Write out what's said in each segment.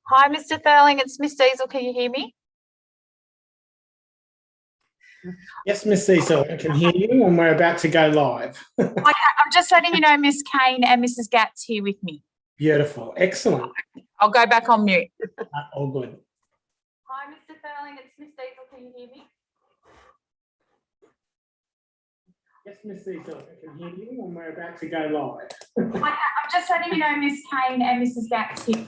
Hi, Mr. Thurling. It's Miss Diesel. Can you hear me? Yes, Miss Cecil, I can hear you, and we're about to go live. I'm just letting you know Miss Kane and Mrs. Gat's here with me. Beautiful, excellent. I'll go back on mute. All good. Hi, Mr. Thurling. It's Miss Diesel. Can you hear me? Yes, Miss Cecil, I can hear you, and we're about to go live. I'm just letting you know Miss Kane and Mrs. Gat's here.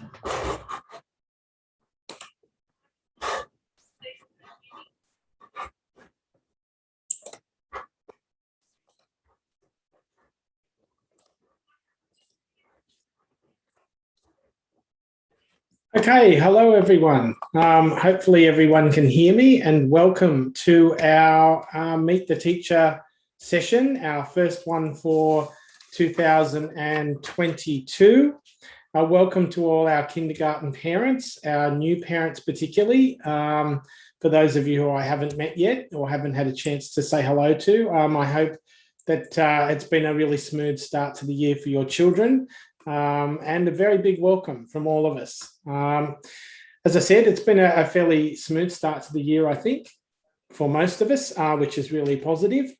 Okay, hello everyone. Hopefully everyone can hear me, and welcome to our Meet the Teacher session, our first one for 2022. Welcome to all our kindergarten parents, our new parents particularly. For those of you who I haven't met yet or haven't had a chance to say hello to, I hope that it's been a really smooth start to the year for your children. And a very big welcome from all of us. As I said, it's been a fairly smooth start to the year, I think, for most of us, which is really positive.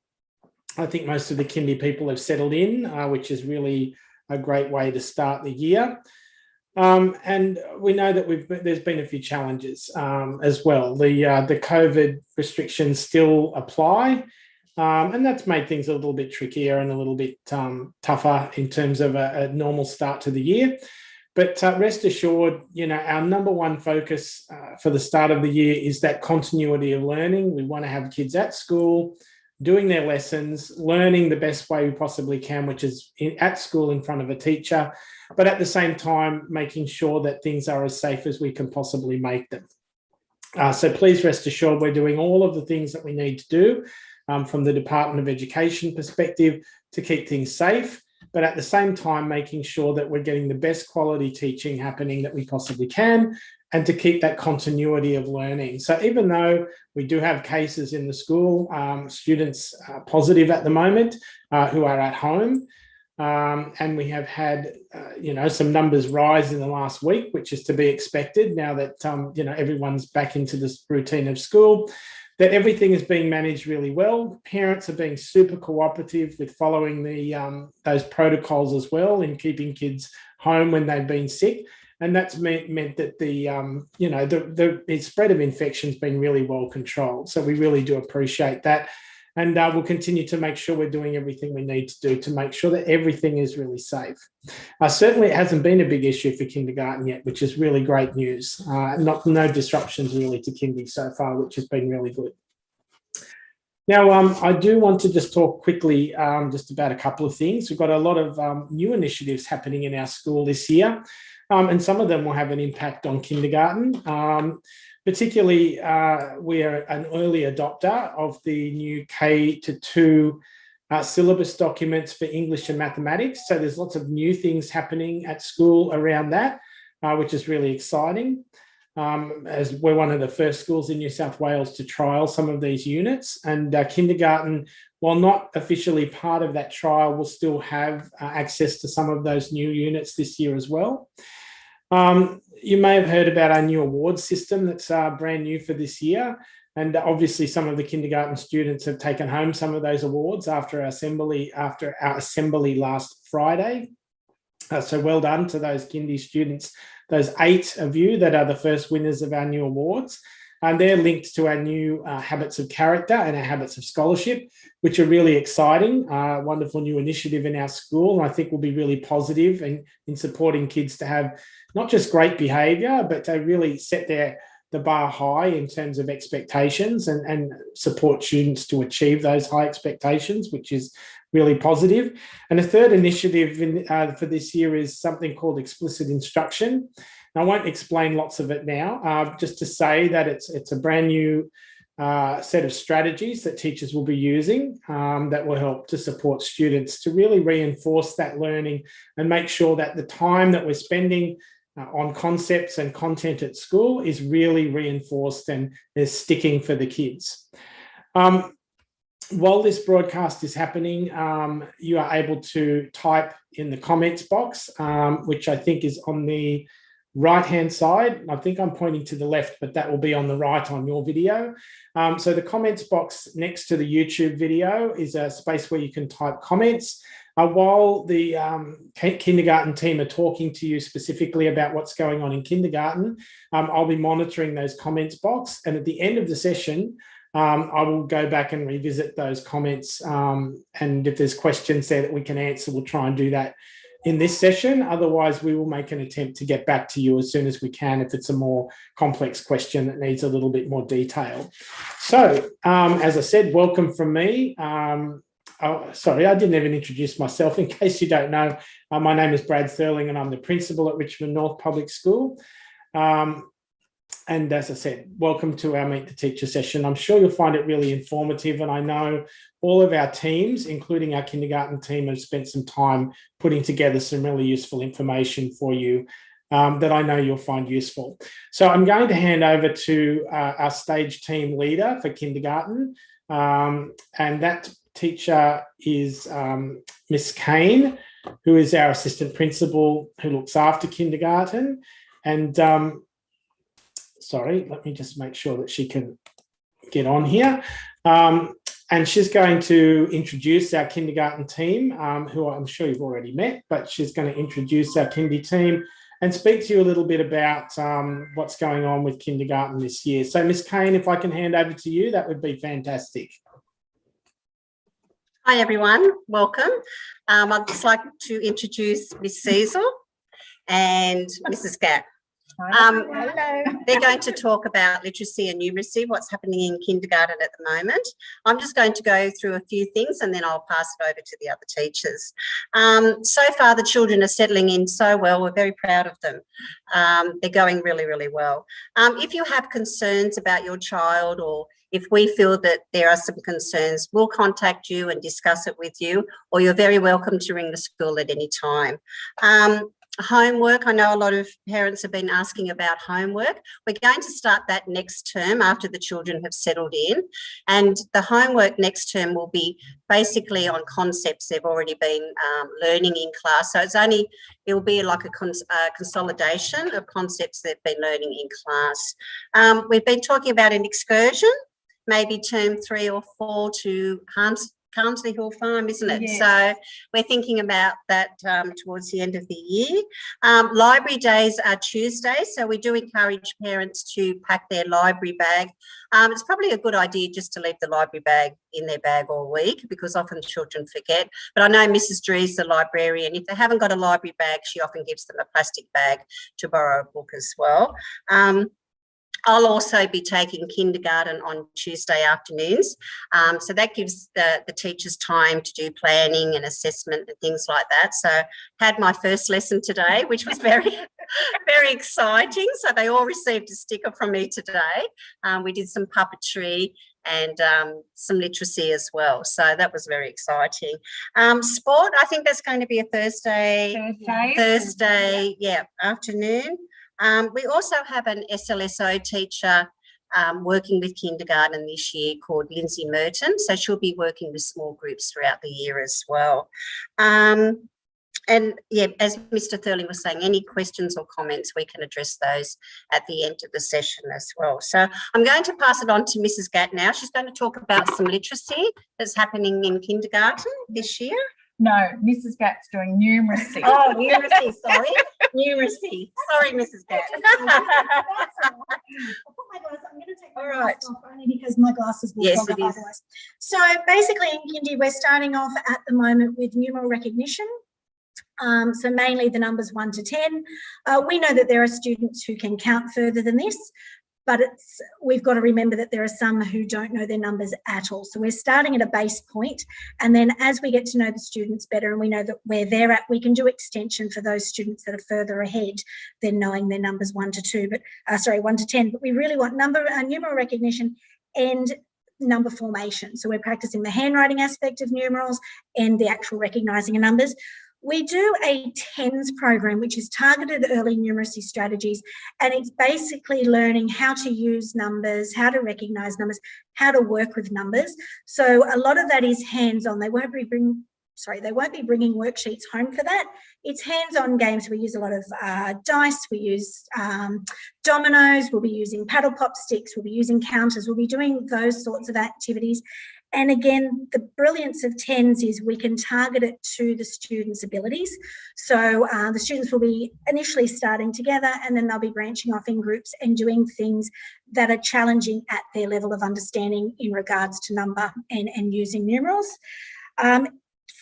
I think most of the kindy people have settled in, which is really a great way to start the year. And we know that there's been a few challenges as well. The COVID restrictions still apply. And that's made things a little bit trickier and a little bit tougher in terms of a normal start to the year. But rest assured, our number one focus for the start of the year is that continuity of learning. We want to have kids at school, doing their lessons, learning the best way we possibly can, which is at school in front of a teacher, but at the same time, making sure that things are as safe as we can possibly make them. So please rest assured we're doing all of the things that we need to do from the Department of Education perspective to keep things safe, but at the same time making sure that we're getting the best quality teaching happening that we possibly can, and to keep that continuity of learning. So even though we do have cases in the school, students are positive at the moment who are at home, and we have had some numbers rise in the last week, which is to be expected now that everyone's back into this routine of school, that everything is being managed really well. Parents are being super cooperative with following those protocols as well, in keeping kids home when they've been sick. And that's meant that the spread of infection has been really well controlled. So we really do appreciate that. And we'll continue to make sure we're doing everything we need to do to make sure that everything is really safe. Certainly, it hasn't been a big issue for kindergarten yet, which is really great news. No disruptions really to kindy so far, which has been really good. Now, I do want to just talk quickly just about a couple of things. We've got a lot of new initiatives happening in our school this year, and some of them will have an impact on kindergarten. Particularly, we are an early adopter of the new K-2 syllabus documents for English and mathematics. So there's lots of new things happening at school around that, which is really exciting. As we're one of the first schools in New South Wales to trial some of these units. And kindergarten, while not officially part of that trial, will still have access to some of those new units this year as well. You may have heard about our new award system that's brand new for this year. And obviously some of the kindergarten students have taken home some of those awards after our assembly last Friday. So well done to those kindy students, those 8 of you that are the first winners of our new awards. And they're linked to our new habits of character and our habits of scholarship, which are really exciting, wonderful new initiative in our school. And I think will be really positive in supporting kids to have not just great behaviour, but to really set the bar high in terms of expectations and support students to achieve those high expectations, which is really positive. And a third initiative for this year is something called explicit instruction. I won't explain lots of it now, just to say that it's a brand new set of strategies that teachers will be using that will help to support students to really reinforce that learning and make sure that the time that we're spending on concepts and content at school is really reinforced and is sticking for the kids. While this broadcast is happening, you are able to type in the comments box, which I think is on the right-hand side. I think I'm pointing to the left, but that will be on the right on your video. So the comments box next to the YouTube video is a space where you can type comments. While the kindergarten team are talking to you specifically about what's going on in kindergarten, I'll be monitoring those comments box. And at the end of the session, I will go back and revisit those comments. And if there's questions there that we can answer, we'll try and do that in this session. Otherwise, we will make an attempt to get back to you as soon as we can if it's a more complex question that needs a little bit more detail. So, as I said, welcome from me. Oh, sorry, I didn't even introduce myself. In case you don't know, my name is Brad Thurling and I'm the principal at Richmond North Public School. And as I said, welcome to our Meet the Teacher session. I'm sure you'll find it really informative, and I know all of our teams, including our kindergarten team, have spent some time putting together some really useful information for you that I know you'll find useful. So I'm going to hand over to our stage team leader for kindergarten, and that teacher is Miss Kane, who is our assistant principal who looks after kindergarten. And sorry, let me just make sure that she can get on here. And she's going to introduce our kindergarten team, who I'm sure you've already met, but she's going to introduce our kindy team and speak to you a little bit about what's going on with kindergarten this year. So Miss Kane, if I can hand over to you, that would be fantastic. Hi everyone, welcome. I'd just like to introduce Miss Cecil and Mrs. Gatt. Hello. They're going to talk about literacy and numeracy, what's happening in kindergarten at the moment. I'm just going to go through a few things and then I'll pass it over to the other teachers. So far, the children are settling in so well. We're very proud of them. They're going really, really well. If you have concerns about your child, or if we feel that there are some concerns, we'll contact you and discuss it with you, or you're very welcome to ring the school at any time. Homework, I know a lot of parents have been asking about homework. We're going to start that next term after the children have settled in, and the homework next term will be basically on concepts they've already been learning in class. So it'll be like a consolidation of concepts they've been learning in class. We've been talking about an excursion, maybe term 3 or 4 to Carmsley Hill Farm, isn't it? Yeah. So we're thinking about that towards the end of the year. Library days are Tuesdays, so we do encourage parents to pack their library bag. It's probably a good idea just to leave the library bag in their bag all week, because often children forget. But I know Mrs. Dree's the librarian. If they haven't got a library bag, she often gives them a plastic bag to borrow a book as well. I'll also be taking kindergarten on Tuesday afternoons. So that gives the teachers time to do planning and assessment and things like that. So had my first lesson today, which was very, very exciting. So they all received a sticker from me today. We did some puppetry and some literacy as well. So that was very exciting. Sport, I think that's going to be a Thursday, yeah, afternoon. We also have an SLSO teacher working with kindergarten this year called Lindsay Merton. So she'll be working with small groups throughout the year as well. And yeah, as Mr. Thurling was saying, any questions or comments, we can address those at the end of the session as well. So I'm going to pass it on to Mrs. Gatt now. She's going to talk about some literacy that's happening in kindergarten this year. No, Mrs. Gatt's doing numeracy. Oh, numeracy, sorry. Numeracy. Sorry, Mrs. Gatt. I'll put my glasses. I'm going to take my glasses off only because my glasses will fog up otherwise. So basically in Kindy, we're starting off at the moment with numeral recognition. So mainly the numbers 1 to 10. We know that there are students who can count further than this, but we've got to remember that there are some who don't know their numbers at all. So we're starting at a base point, and then as we get to know the students better and we know that where they're at, we can do extension for those students that are further ahead than knowing their numbers 1 to 2, but 1 to 10. But we really want numeral recognition and number formation. So we're practicing the handwriting aspect of numerals and the actual recognising of numbers. We do a TENS program, which is targeted early numeracy strategies, and it's basically learning how to use numbers, how to recognise numbers, how to work with numbers. So a lot of that is hands-on. They won't be they won't be bringing worksheets home for that. It's hands-on games. We use a lot of dice. We use dominoes. We'll be using paddle pop sticks. We'll be using counters. We'll be doing those sorts of activities. And again, the brilliance of TENS is we can target it to the students' abilities. So the students will be initially starting together, and then they'll be branching off in groups and doing things that are challenging at their level of understanding in regards to number and using numerals.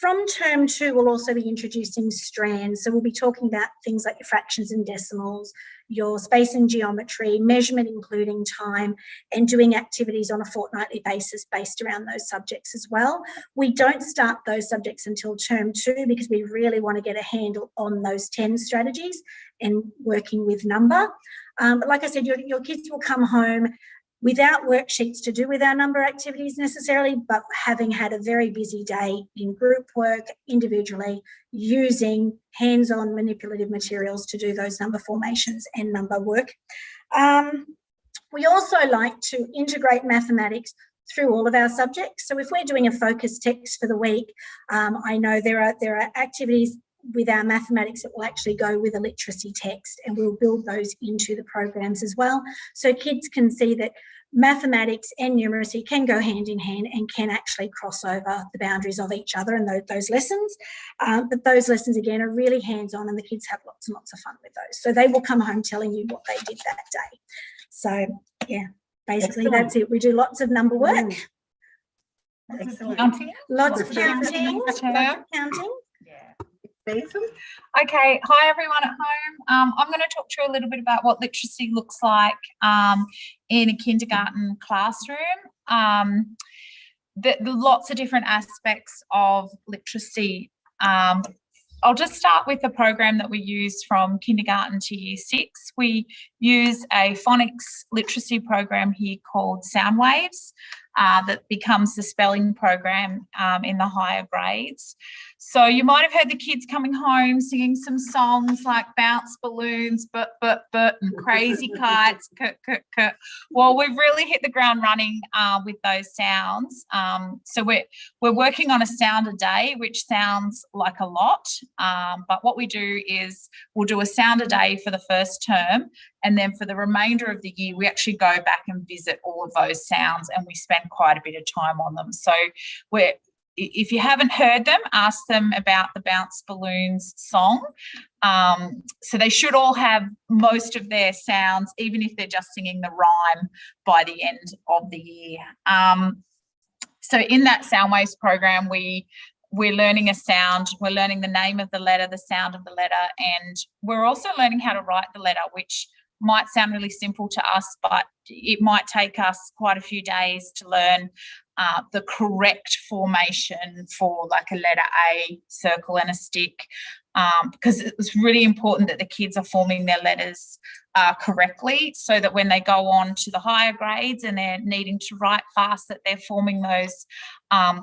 From term 2, we'll also be introducing strands. So we'll be talking about things like your fractions and decimals, your space and geometry, measurement including time, and doing activities on a fortnightly basis based around those subjects as well. We don't start those subjects until term 2 because we really want to get a handle on those 10 strategies and working with number. But like I said, your kids will come home without worksheets to do with our number activities necessarily, but having had a very busy day in group work, individually, using hands-on manipulative materials to do those number formations and number work. We also like to integrate mathematics through all of our subjects. So if we're doing a focus text for the week, I know there are activities with our mathematics that will actually go with a literacy text, and we'll build those into the programs as well. So kids can see that mathematics and numeracy can go hand in hand and can actually cross over the boundaries of each other and those lessons. But those lessons, again, are really hands-on, and the kids have lots and lots of fun with those. So they will come home telling you what they did that day. So, yeah, basically that's it. We do lots of number work. Counting. Lots of counting. Lots of counting. Okay, hi everyone at home. I'm going to talk to you a little bit about what literacy looks like in a kindergarten classroom. The lots of different aspects of literacy. I'll just start with the program that we use from kindergarten to year 6. We use a phonics literacy program here called Sound Waves that becomes the spelling program in the higher grades. So you might have heard the kids coming home singing some songs like Bounce Balloons, but, and Crazy Kites, Well, we've really hit the ground running with those sounds. So we're working on a sound a day, which sounds like a lot, but what we do is we'll do a sound a day for the first term, and then for the remainder of the year, we actually go back and visit all of those sounds, and we spend quite a bit of time on them. So if you haven't heard them, ask them about the Bounce Balloons song. So they should all have most of their sounds, even if they're just singing the rhyme by the end of the year. So in that Sound Waves program, we're learning a sound, we're learning the name of the letter, the sound of the letter, and we're also learning how to write the letter, which might sound really simple to us, but it might take us quite a few days to learn the correct formation for like a letter A, circle and a stick, because it's really important that the kids are forming their letters correctly, so that when they go on to the higher grades and they're needing to write fast, that they're forming those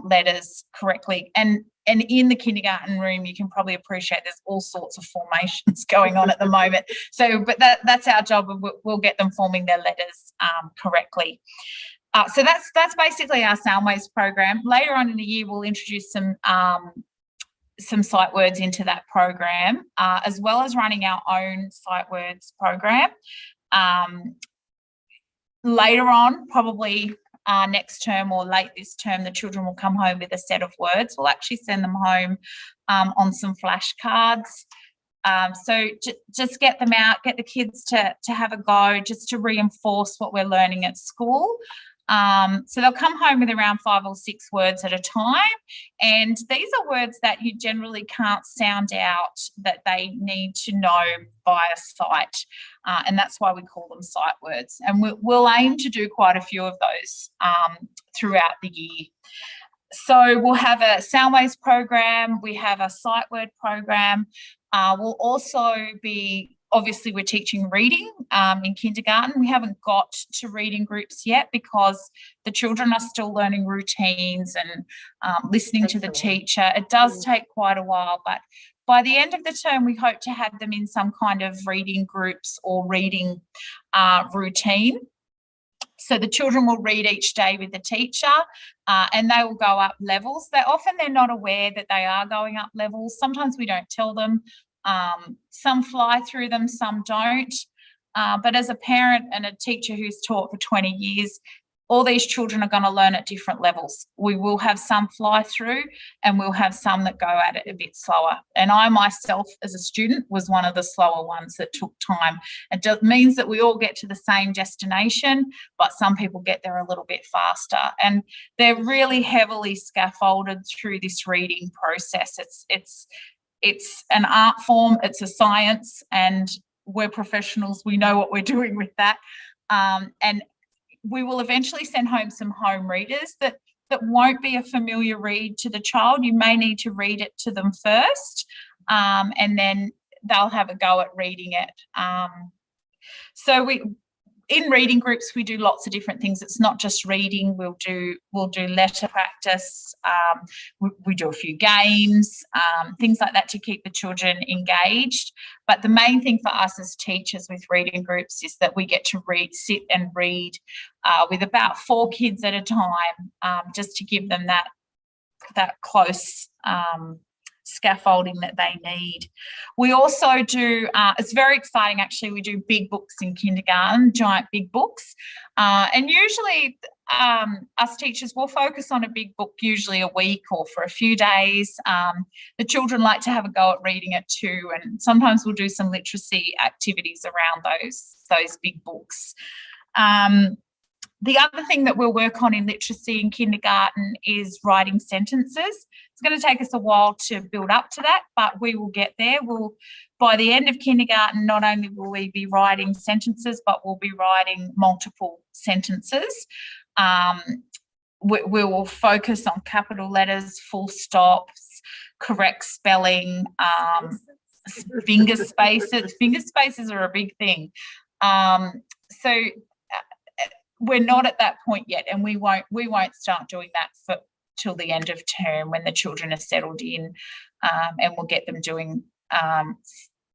letters correctly. And in the kindergarten room, you can probably appreciate there's all sorts of formations going on at the moment. So, but that's our job, and we'll get them forming their letters correctly. So that's basically our Sound Waves program. Later on in the year, we'll introduce some sight words into that program, as well as running our own sight words program. Later on, probably next term or late this term, the children will come home with a set of words. We'll actually send them home on some flashcards. So just get them out, get the kids to have a go, just to reinforce what we're learning at school. So they'll come home with around 5 or 6 words at a time, and these are words that you generally can't sound out, that they need to know via sight, and that's why we call them sight words, and we'll aim to do quite a few of those throughout the year. So we'll have a Sound Waves program, we have a sight word program. We'll also be, obviously we're teaching reading in kindergarten. We haven't got to reading groups yet because the children are still learning routines and listening to the teacher. It does take quite a while, but by the end of the term, we hope to have them in some kind of reading groups or reading routine. So the children will read each day with the teacher, and they will go up levels. They're not aware that they are going up levels. Sometimes we don't tell them. Some fly through them, some don't. But as a parent and a teacher who's taught for 20 years, all these children are going to learn at different levels. We will have some fly through, and we'll have some that go at it a bit slower. And I myself, as a student, was one of the slower ones that took time. It just means that we all get to the same destination, but some people get there a little bit faster. And they're really heavily scaffolded through this reading process. It's an art form, it's a science, and we're professionals. We know what we're doing with that. And we will eventually send home some home readers that won't be a familiar read to the child. You may need to read it to them first, and then they'll have a go at reading it. So in reading groups, we do lots of different things. It's not just reading. We'll do letter practice. We do a few games, things like that to keep the children engaged. But the main thing for us as teachers with reading groups is that we get to sit and read with about 4 kids at a time, just to give them that close scaffolding that they need. We also do, it's very exciting actually, we do big books in kindergarten, giant big books. And usually us teachers will focus on a big book, usually a week or for a few days. The children like to have a go at reading it too, and sometimes we'll do some literacy activities around those big books. The other thing that we'll work on in literacy in kindergarten is writing sentences. It's going to take us a while to build up to that, but we will get there. By the end of kindergarten, not only will we be writing sentences, but we'll be writing multiple sentences. We will focus on capital letters, full stops, correct spelling, finger spaces. Finger spaces are a big thing. So we're not at that point yet, and we won't start doing that till the end of term when the children are settled in, and we'll get them doing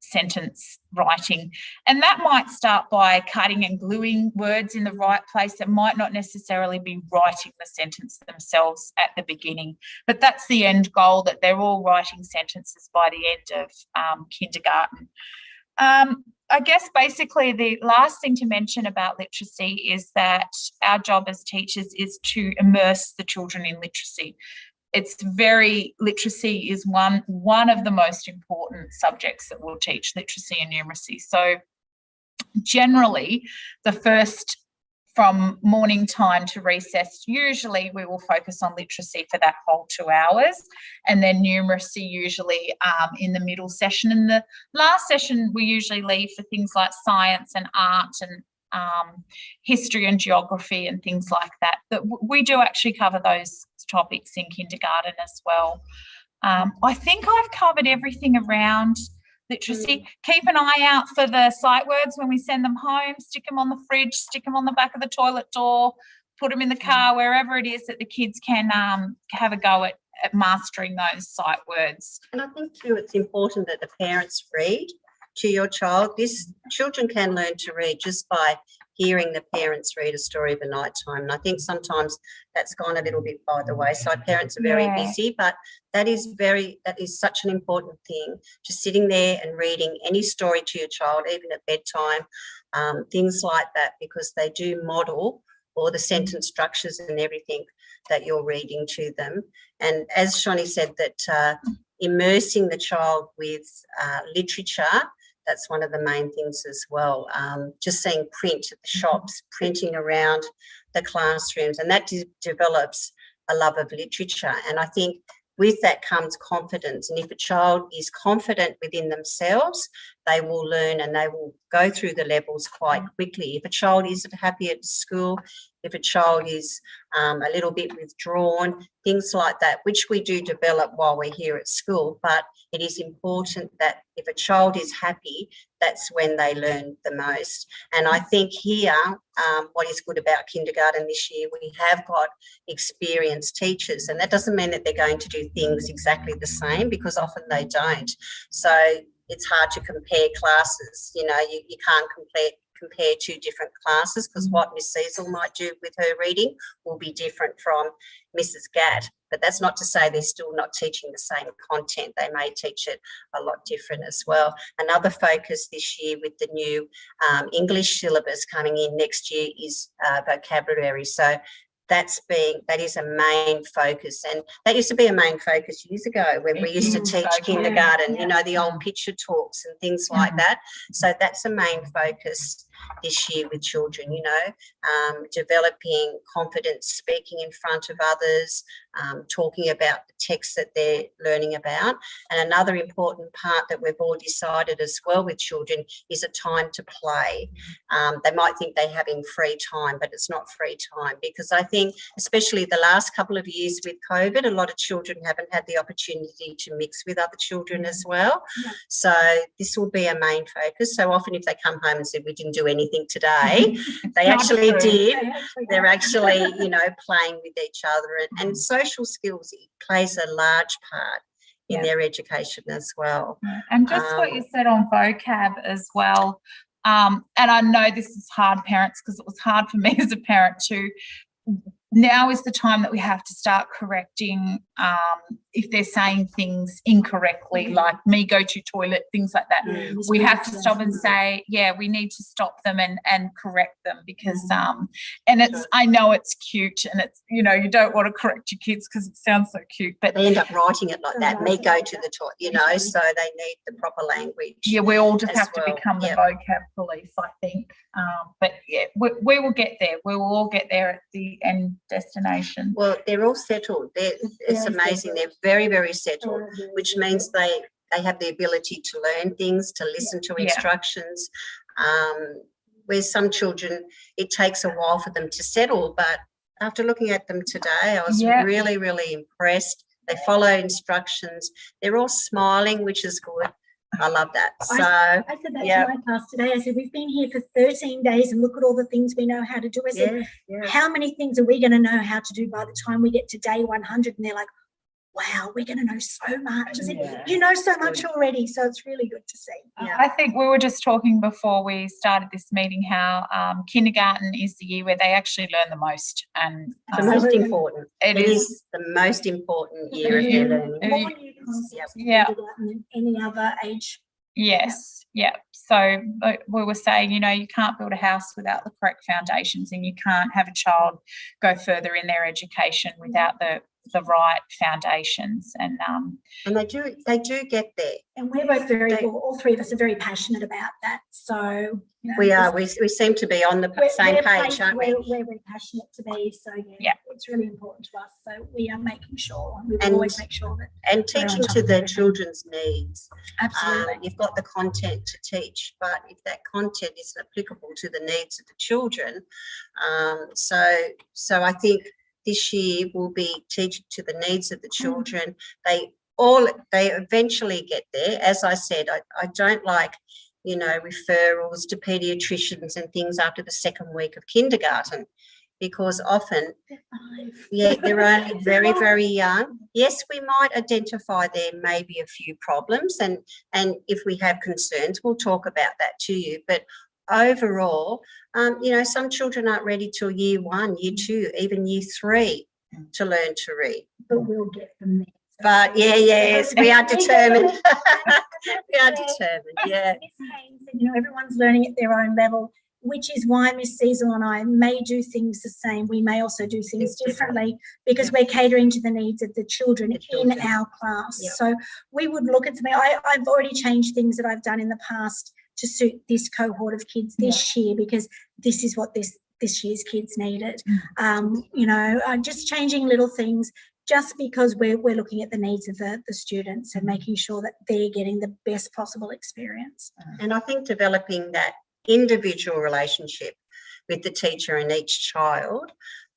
sentence writing. And that might start by cutting and gluing words in the right place. That might not necessarily be writing the sentence themselves at the beginning, but that's the end goal, that they're all writing sentences by the end of kindergarten. I guess basically the last thing to mention about literacy is that our job as teachers is to immerse the children in literacy. Literacy is one of the most important subjects that we'll teach, literacy and numeracy. So generally from morning time to recess, usually we will focus on literacy for that whole 2 hours, and then numeracy usually in the middle session. And the last session we usually leave for things like science and art and history and geography and things like that. But we do actually cover those topics in kindergarten as well. I think I've covered everything around literacy. Keep an eye out for the sight words when we send them home. Stick them on the fridge, stick them on the back of the toilet door, put them in the car, wherever it is that the kids can have a go at mastering those sight words. And I think too, it's important that the parents read to your child. Children can learn to read just by hearing the parents read a story of a night time. And I think sometimes that's gone a little bit by the wayside. Parents are very busy, but that is such an important thing, just sitting there and reading any story to your child, even at bedtime, things like that, because they do model all the sentence structures and everything that you're reading to them. And as Shani said, that immersing the child with literature, that's one of the main things as well. Just seeing print at the shops, printing around the classrooms, and that develops a love of literature. And I think with that comes confidence. And if a child is confident within themselves, they will learn and they will go through the levels quite quickly. If a child isn't happy at school, if a child is a little bit withdrawn, things like that, which we do develop while we're here at school, but it is important that if a child is happy, that's when they learn the most. And I think here, what is good about kindergarten this year, we have got experienced teachers, and that doesn't mean that they're going to do things exactly the same, because often they don't. So it's hard to compare classes. You know, you can't compare two different classes, because what Miss Cecil might do with her reading will be different from Mrs. Gatt. But that's not to say they're still not teaching the same content. They may teach it a lot different as well. Another focus this year with the new English syllabus coming in next year is vocabulary. So that is a main focus, and that used to be a main focus years ago when we used to teach kindergarten, you know, the old picture talks and things like that. So that's a main focus this year with children, you know, developing confidence, speaking in front of others, talking about the text that they're learning about. And another important part that we've all decided as well with children is a time to play. They might think they're having free time, but it's not free time, because I think especially the last couple of years with COVID, a lot of children haven't had the opportunity to mix with other children as well. So this will be a main focus. So often if they come home and say, we didn't do anything today, they actually did. They're actually, you know, playing with each other, and social skills plays a large part in their education as well. And just what you said on vocab as well, and I know this is hard, parents, because it was hard for me as a parent too. Now is the time that we have to start correcting if they're saying things incorrectly, like me go to toilet, things like that. We have to stop and say, yeah, we need to stop them and correct them, because and it's, I know it's cute, and it's, you know, you don't want to correct your kids because it sounds so cute, but they end up writing it like that. Me go to the toilet, you know, so they need the proper language. Yeah, we all just have to become the vocab police, I think. But yeah, we will get there. We will all get there at the end destination. Well, they're all settled. It's amazing. They're very, very settled, which means they have the ability to learn things, to listen to instructions. Where some children, it takes a while for them to settle, but after looking at them today, I was really, really impressed. They follow instructions. They're all smiling, which is good. I love that. So I said that to my class today. I said, we've been here for 13 days and look at all the things we know how to do. I said, how many things are we going to know how to do by the time we get to day 100? And they're like, wow, we're going to know so much. I said, you know so much already, so it's really good to see. I think we were just talking before we started this meeting how kindergarten is the year where they actually learn the most. And the most important. It is the most important year of their learning. More new concepts in kindergarten than any other age. Yes, So we were saying, you know, you can't build a house without the correct foundations, and you can't have a child go further in their education without the right foundations. And they do get there. And we're both all three of us are very passionate about that. So you know, we are. We seem to be on the same page, aren't we? We're very passionate to be. So it's really important to us. So we are making sure, we will always make sure that. And teaching to the children's needs. Absolutely. You've got the content to teach, but if that content isn't applicable to the needs of the children, so I think this year will be teaching to the needs of the children. They eventually get there. As I said, I don't like, you know, referrals to paediatricians and things after the second week of kindergarten, because often they're only very, very young. Yes, we might identify there may be a few problems, and if we have concerns, we'll talk about that to you. But overall, you know, some children aren't ready till year 1, year 2, even year 3 to learn to read. But we'll get them there. But yes, we are determined. We are determined, Miss Haynes said, you know, everyone's learning at their own level, which is why Miss Cecil and I may do things the same. We may also do things differently, because we're catering to the needs of the children in our class. So we would look at something. I've already changed things that I've done in the past to suit this cohort of kids this year, because this is what this year's kids needed. You know, just changing little things just because we're looking at the needs of the students and making sure that they're getting the best possible experience. And I think developing that individual relationship with the teacher and each child,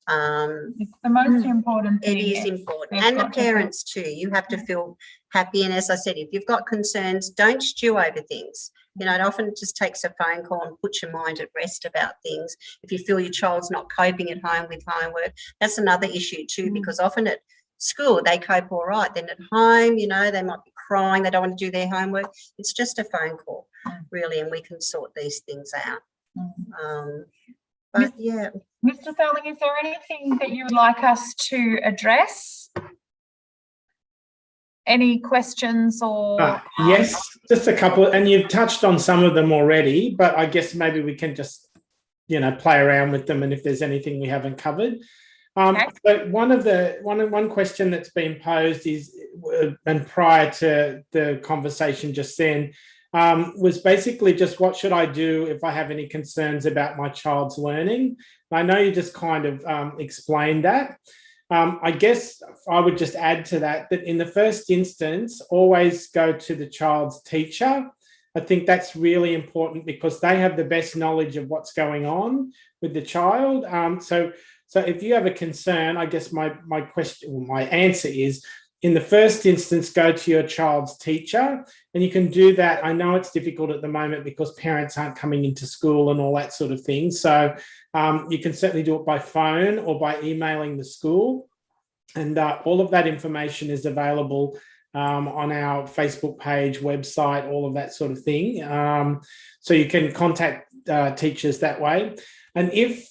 it's the most important thing. It is important. And the parents too. You have to feel happy. And as I said, if you've got concerns, don't stew over things. You know, it often just takes a phone call and put your mind at rest about things. If you feel your child's not coping at home with homework, that's another issue too, because often at school they cope all right. Then at home, you know, they might be crying, they don't want to do their homework. It's just a phone call, really, and we can sort these things out. But yeah. Mr. Thelling, is there anything that you would like us to address? Any questions or? Yes, just a couple, and you've touched on some of them already, but I guess maybe we can just, play around with them, and if there's anything we haven't covered. Okay. But one question that's been posed is, and prior to the conversation just then, was basically just what should I do if I have any concerns about my child's learning? I know you just kind of explained that. I guess I would just add to that in the first instance, always go to the child's teacher. I think that's really important because they have the best knowledge of what's going on with the child. So if you have a concern, I guess my answer is, in the first instance, go to your child's teacher, and you can do that. I know it's difficult at the moment because parents aren't coming into school and all that sort of thing. So you can certainly do it by phone or by emailing the school. And all of that information is available on our Facebook page, website, all of that sort of thing. So you can contact teachers that way. And if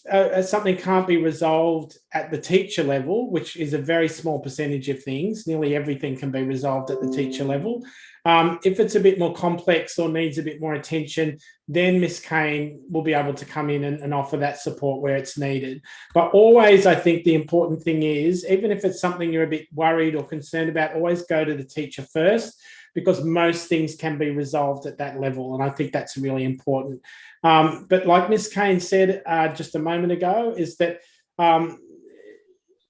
something can't be resolved at the teacher level, which is a very small percentage of things, nearly everything can be resolved at the teacher level. If it's a bit more complex or needs a bit more attention, then Miss Kane will be able to come in and offer that support where it's needed. But always, I think the important thing is, even if it's something you're a bit worried or concerned about, always go to the teacher first, because most things can be resolved at that level. And I think that's really important. But like Miss Kane said just a moment ago, is that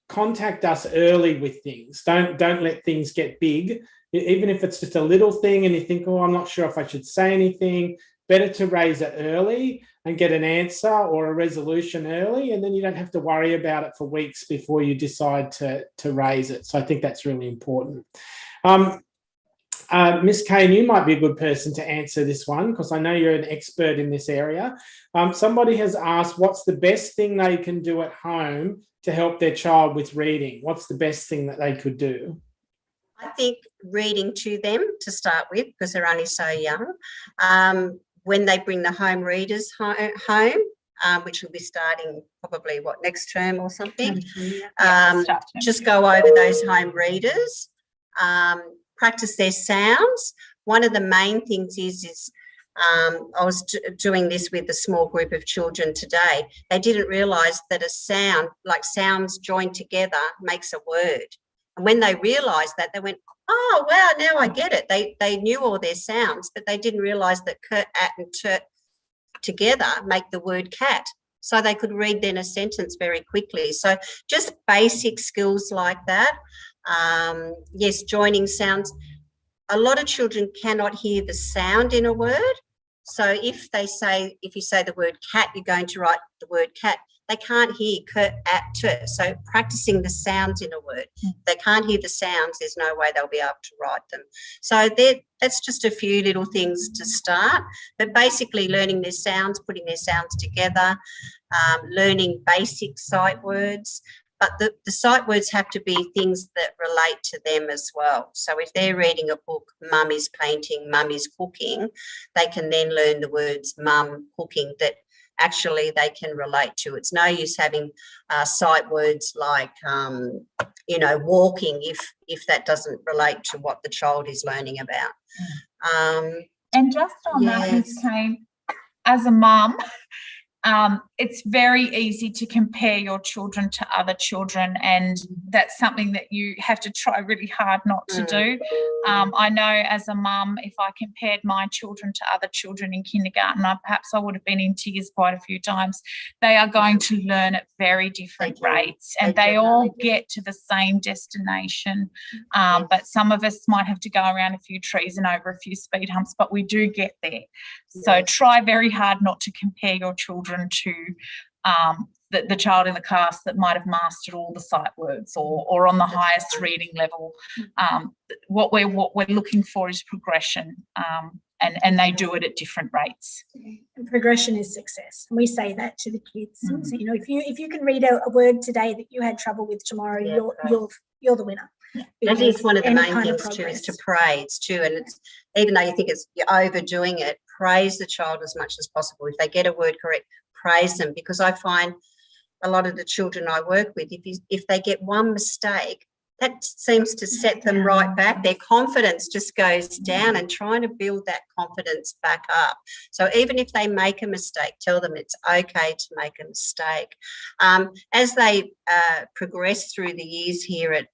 contact us early with things. Don't let things get big. Even if it's just a little thing and you think, oh, I'm not sure if I should say anything, better to raise it early and get an answer or a resolution early, and then you don't have to worry about it for weeks before you decide to raise it. So I think that's really important. Miss Kane, you might be a good person to answer this one because I know you're an expert in this area. Somebody has asked, what's the best thing they can do at home to help their child with reading? What's the best thing that they could do? I think reading to them to start with, because they're only so young. When they bring the home readers home, which will be starting probably, next term or something, just go over those home readers, practice their sounds. One of the main things is I was doing this with a small group of children today. They didn't realise that a sound, like sounds joined together, makes a word. And when they realised that, they went, oh, wow, now I get it. They knew all their sounds, but they didn't realise that kurt, at and turt together make the word cat. So they could read then a sentence very quickly. So just basic skills like that. Yes, joining sounds. A lot of children cannot hear the sound in a word. So if you say the word cat, you're going to write the word cat. They can't hear kurt, at, turt. So practicing the sounds in a word. They can't hear the sounds. There's no way they'll be able to write them. So that's just a few little things to start. But basically learning their sounds, putting their sounds together, learning basic sight words. But the sight words have to be things that relate to them as well. So if they're reading a book, mum is painting, mum is cooking, they can then learn the words mum, cooking, that actually they can relate to. It's no use having sight words like, walking if that doesn't relate to what the child is learning about. And just on that, Ms. Kane, as a mum, it's very easy to compare your children to other children, and that's something that you have to try really hard not to do. I know as a mum, if I compared my children to other children in kindergarten, perhaps I would have been in tears quite a few times. They are going to learn at very different rates, and they all get to the same destination. But some of us might have to go around a few trees and over a few speed humps, but we do get there. So try very hard not to compare your children to the child in the class that might have mastered all the sight words or on the highest reading level. What we're looking for is progression, and they do it at different rates. And progression is success. And we say that to the kids. So, you know, if you can read a word today that you had trouble with tomorrow, you're the winner. That is one of the Any main kind of things too, is to progress. praise too. And it's, even though you think you're overdoing it, praise the child as much as possible. If they get a word correct, praise them, because I find a lot of the children I work with, if they get one mistake, that seems to set them right back. Their confidence just goes down, and trying to build that confidence back up. So even if they make a mistake, tell them it's okay to make a mistake. As they progress through the years here at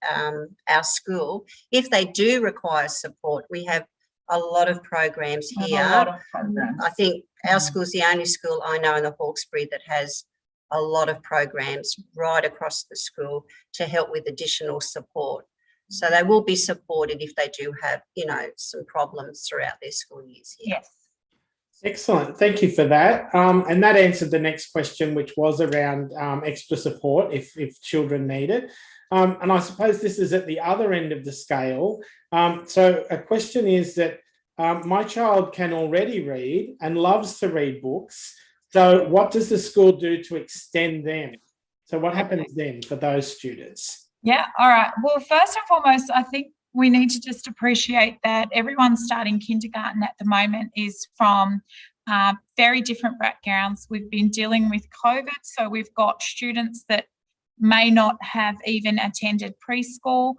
our school, if they do require support, we have a lot of programs here. A lot of programs. I think our school's the only school I know in the Hawkesbury that has a lot of programs right across the school to help with additional support. So they will be supported if they do have, you know, some problems throughout their school years here. Yes. Excellent. Thank you for that. And that answered the next question, which was around extra support if children need it. And I suppose this is at the other end of the scale. So a question is that my child can already read and loves to read books. So what does the school do to extend them? So what happens then for those students? Yeah, all right. Well, first and foremost, I think we need to just appreciate that everyone starting kindergarten at the moment is from very different backgrounds. We've been dealing with COVID, so we've got students that may not have even attended preschool.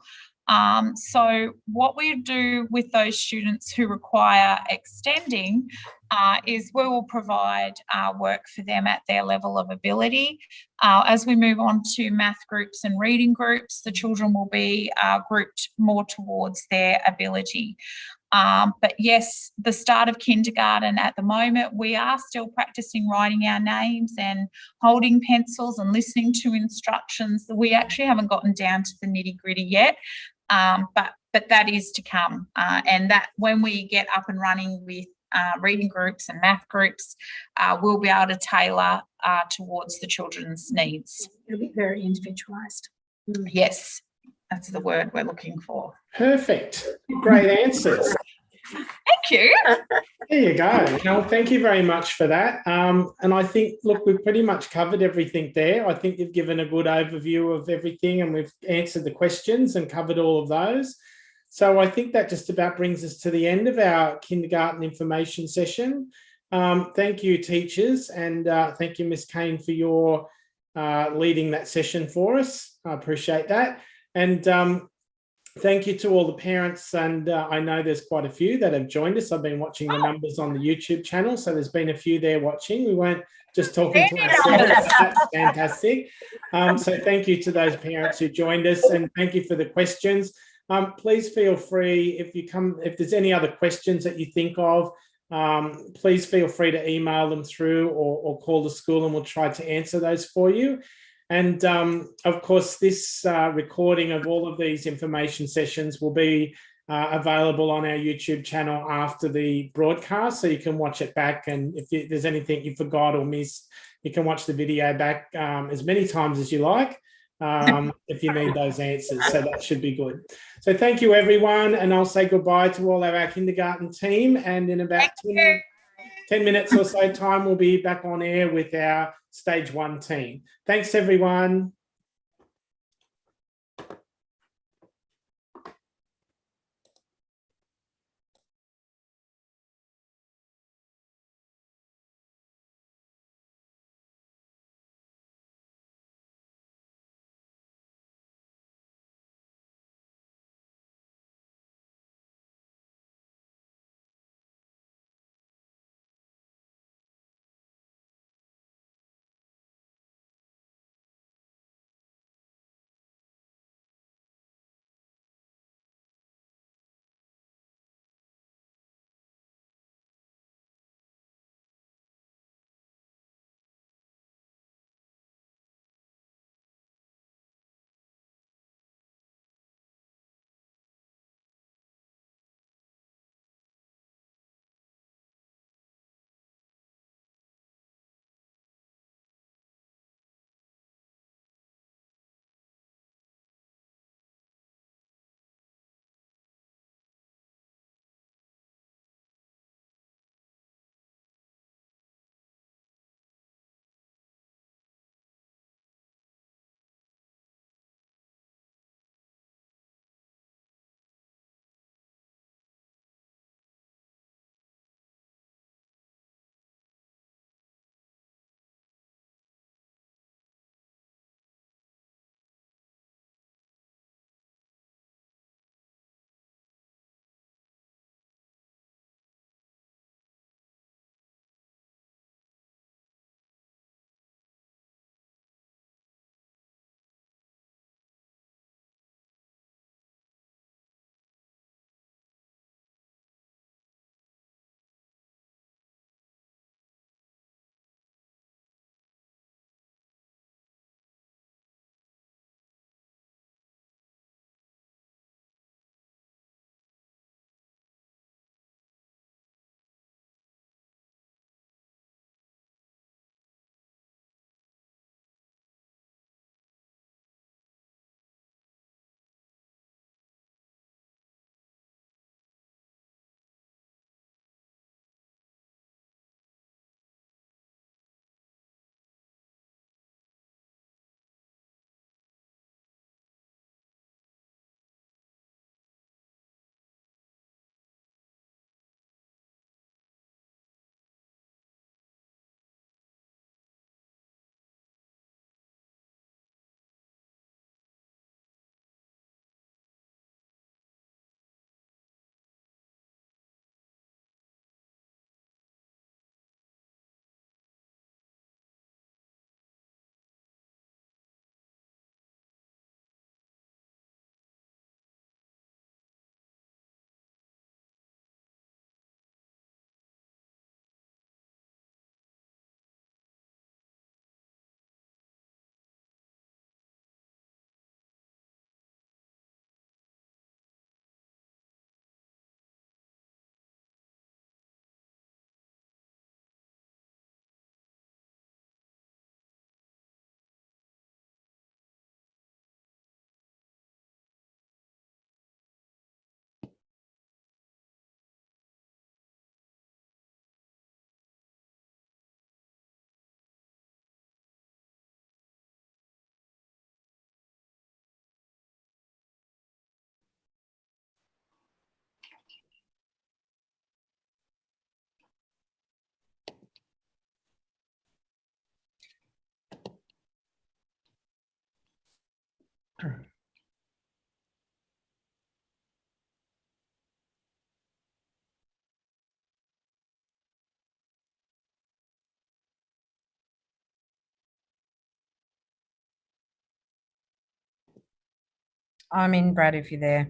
So what we do with those students who require extending is we will provide work for them at their level of ability. As we move on to math groups and reading groups, the children will be grouped more towards their ability. But yes, the start of kindergarten at the moment, we are still practicing writing our names and holding pencils and listening to instructions. We actually haven't gotten down to the nitty-gritty yet, but that is to come. And that when we get up and running with reading groups and math groups, we'll be able to tailor towards the children's needs. It'll be very individualised. Yes, that's the word we're looking for. Perfect. Great answers. Thank you. There you go. No, thank you very much for that. And I think, look, we've pretty much covered everything there. I think you've given a good overview of everything, and we've answered the questions and covered all of those. So I think that just about brings us to the end of our kindergarten information session. Thank you, teachers, and thank you, Ms. Kane, for your leading that session for us. I appreciate that. And thank you to all the parents, and I know there's quite a few that have joined us. I've been watching the numbers on the YouTube channel, so there's been a few there watching. We weren't just talking to ourselves. That's fantastic. So thank you to those parents who joined us, and thank you for the questions. Please feel free, if there's any other questions that you think of, please feel free to email them through or call the school, and we'll try to answer those for you. And of course, this recording of all of these information sessions will be available on our YouTube channel after the broadcast, so you can watch it back. And if there's anything you forgot or missed, you can watch the video back as many times as you like if you need those answers. So that should be good. So thank you, everyone. And I'll say goodbye to all of our kindergarten team. And in about 10 minutes or so time, we'll be back on air with our Stage 1 team. Thanks, everyone. I'm in, Brad, if you're there.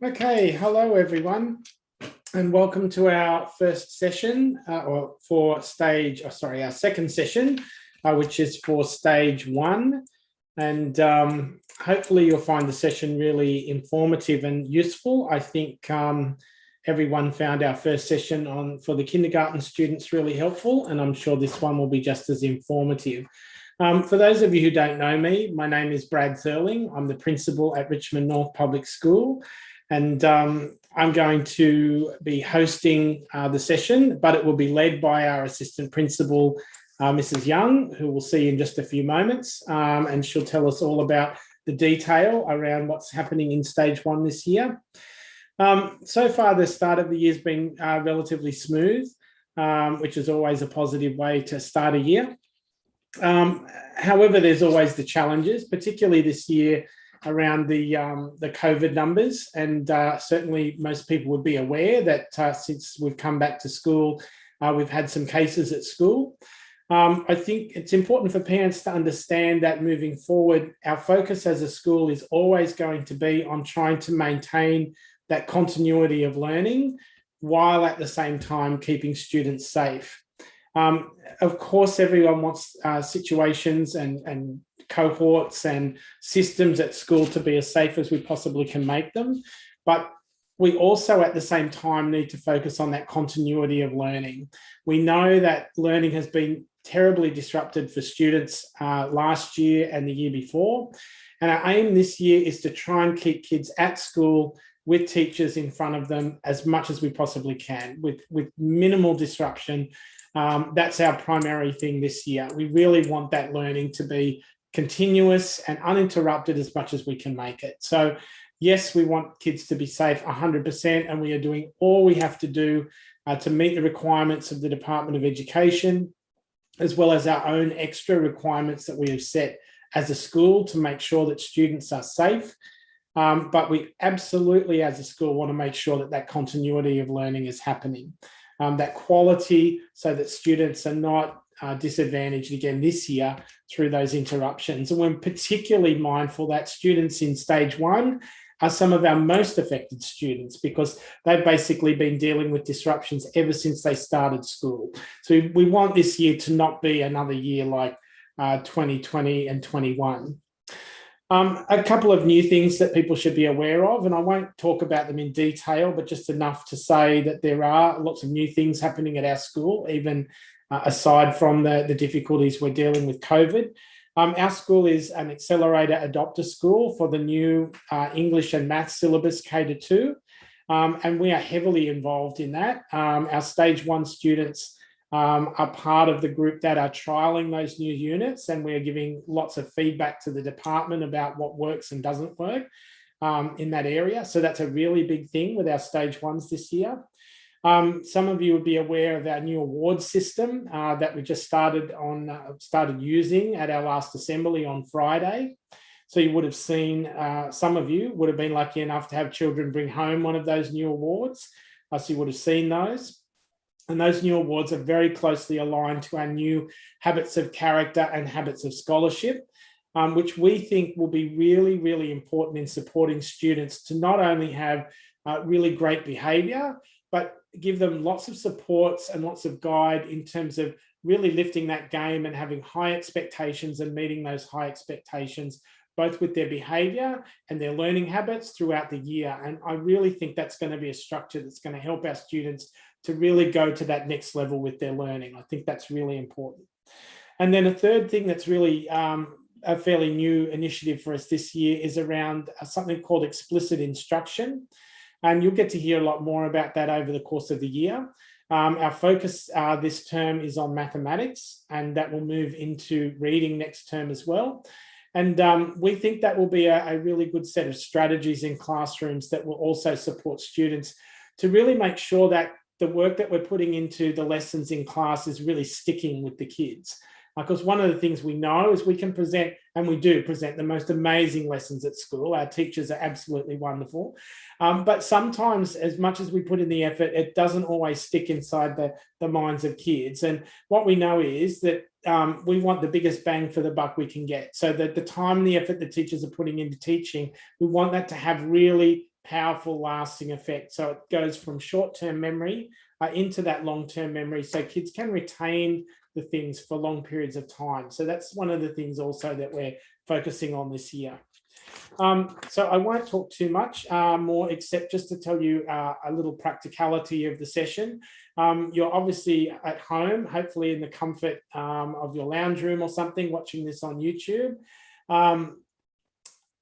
Okay, hello everyone, and welcome to our first session, our second session, which is for stage 1. And hopefully you'll find the session really informative and useful. I think everyone found our first session for the kindergarten students really helpful, and I'm sure this one will be just as informative. For those of you who don't know me, my name is Brad Thurling. I'm the principal at Richmond North Public School. And I'm going to be hosting the session, but it will be led by our assistant principal, Mrs. Young, who we'll see in just a few moments. And she'll tell us all about the detail around what's happening in stage 1 this year. So far, the start of the year has been relatively smooth, which is always a positive way to start a year. However, there's always the challenges, particularly this year, around the COVID numbers, and certainly most people would be aware that since we've come back to school, we've had some cases at school. I think it's important for parents to understand that moving forward, our focus as a school is always going to be on trying to maintain that continuity of learning while at the same time keeping students safe. Of course, everyone wants situations and cohorts and systems at school to be as safe as we possibly can make them. But we also at the same time need to focus on that continuity of learning. We know that learning has been terribly disrupted for students last year and the year before. And our aim this year is to try and keep kids at school with teachers in front of them as much as we possibly can, with minimal disruption. That's our primary thing this year. We really want that learning to be continuous and uninterrupted as much as we can make it. So yes, we want kids to be safe 100%, and we are doing all we have to do to meet the requirements of the Department of Education, as well as our own extra requirements that we have set as a school to make sure that students are safe. But we absolutely, as a school, want to make sure that that continuity of learning is happening, that quality, so that students are not disadvantaged again this year through those interruptions. And we're particularly mindful that students in stage 1 are some of our most affected students, because they've basically been dealing with disruptions ever since they started school. So we want this year to not be another year like 2020 and 21. A couple of new things that people should be aware of, and I won't talk about them in detail, but just enough to say that there are lots of new things happening at our school, even aside from the difficulties we're dealing with COVID. Our school is an accelerator adopter school for the new English and maths syllabus K-2, and we are heavily involved in that. Our stage 1 students are part of the group that are trialling those new units, and we're giving lots of feedback to the department about what works and doesn't work in that area. So that's a really big thing with our stage 1s this year. Some of you would be aware of our new award system that we just started using at our last assembly on Friday. So you would have seen, some of you would have been lucky enough to have children bring home one of those new awards. So you would have seen those. And those new awards are very closely aligned to our new habits of character and habits of scholarship, which we think will be really, really important in supporting students to not only have really great behaviour, but give them lots of supports and lots of guide in terms of really lifting that game and having high expectations and meeting those high expectations, both with their behaviour and their learning habits throughout the year. And I really think that's going to be a structure that's going to help our students to really go to that next level with their learning. I think that's really important. And then a third thing that's really a fairly new initiative for us this year is around something called explicit instruction. And you'll get to hear a lot more about that over the course of the year. Our focus this term is on mathematics, and that will move into reading next term as well. And we think that will be a really good set of strategies in classrooms that will also support students to really make sure that the work that we're putting into the lessons in class is really sticking with the kids. Because one of the things we know is we can present, and we do present, the most amazing lessons at school. Our teachers are absolutely wonderful. But sometimes, as much as we put in the effort, it doesn't always stick inside the minds of kids. And what we know is that we want the biggest bang for the buck we can get. So that the time and the effort the teachers are putting into teaching, we want that to have really powerful lasting effect. So it goes from short-term memory into that long-term memory, so kids can retain the things for long periods of time. So that's one of the things also that we're focusing on this year. So I won't talk too much more, except just to tell you a little practicality of the session. You're obviously at home, hopefully in the comfort of your lounge room or something, watching this on YouTube.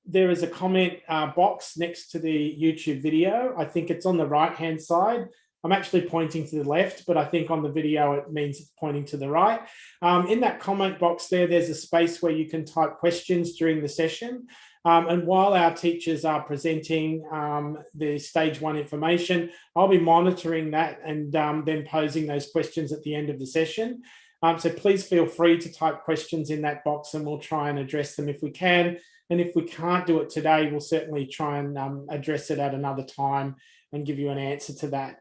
There is a comment box next to the YouTube video. I think it's on the right-hand side. I'm actually pointing to the left, but I think on the video it means it's pointing to the right. In that comment box there's a space where you can type questions during the session. And while our teachers are presenting the stage 1 information, I'll be monitoring that and then posing those questions at the end of the session. So please feel free to type questions in that box and we'll try and address them if we can. And if we can't do it today, we'll certainly try and address it at another time and give you an answer to that.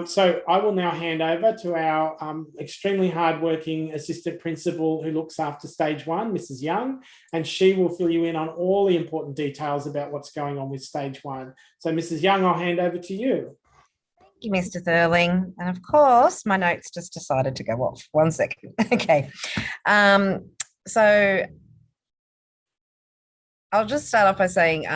So I will now hand over to our extremely hardworking assistant principal who looks after stage 1, Mrs. Young, and she will fill you in on all the important details about what's going on with stage 1. So Mrs. Young, I'll hand over to you. Thank you, Mr. Thurling. And of course, my notes just decided to go off. 1 second. Okay. So I'll just start off by saying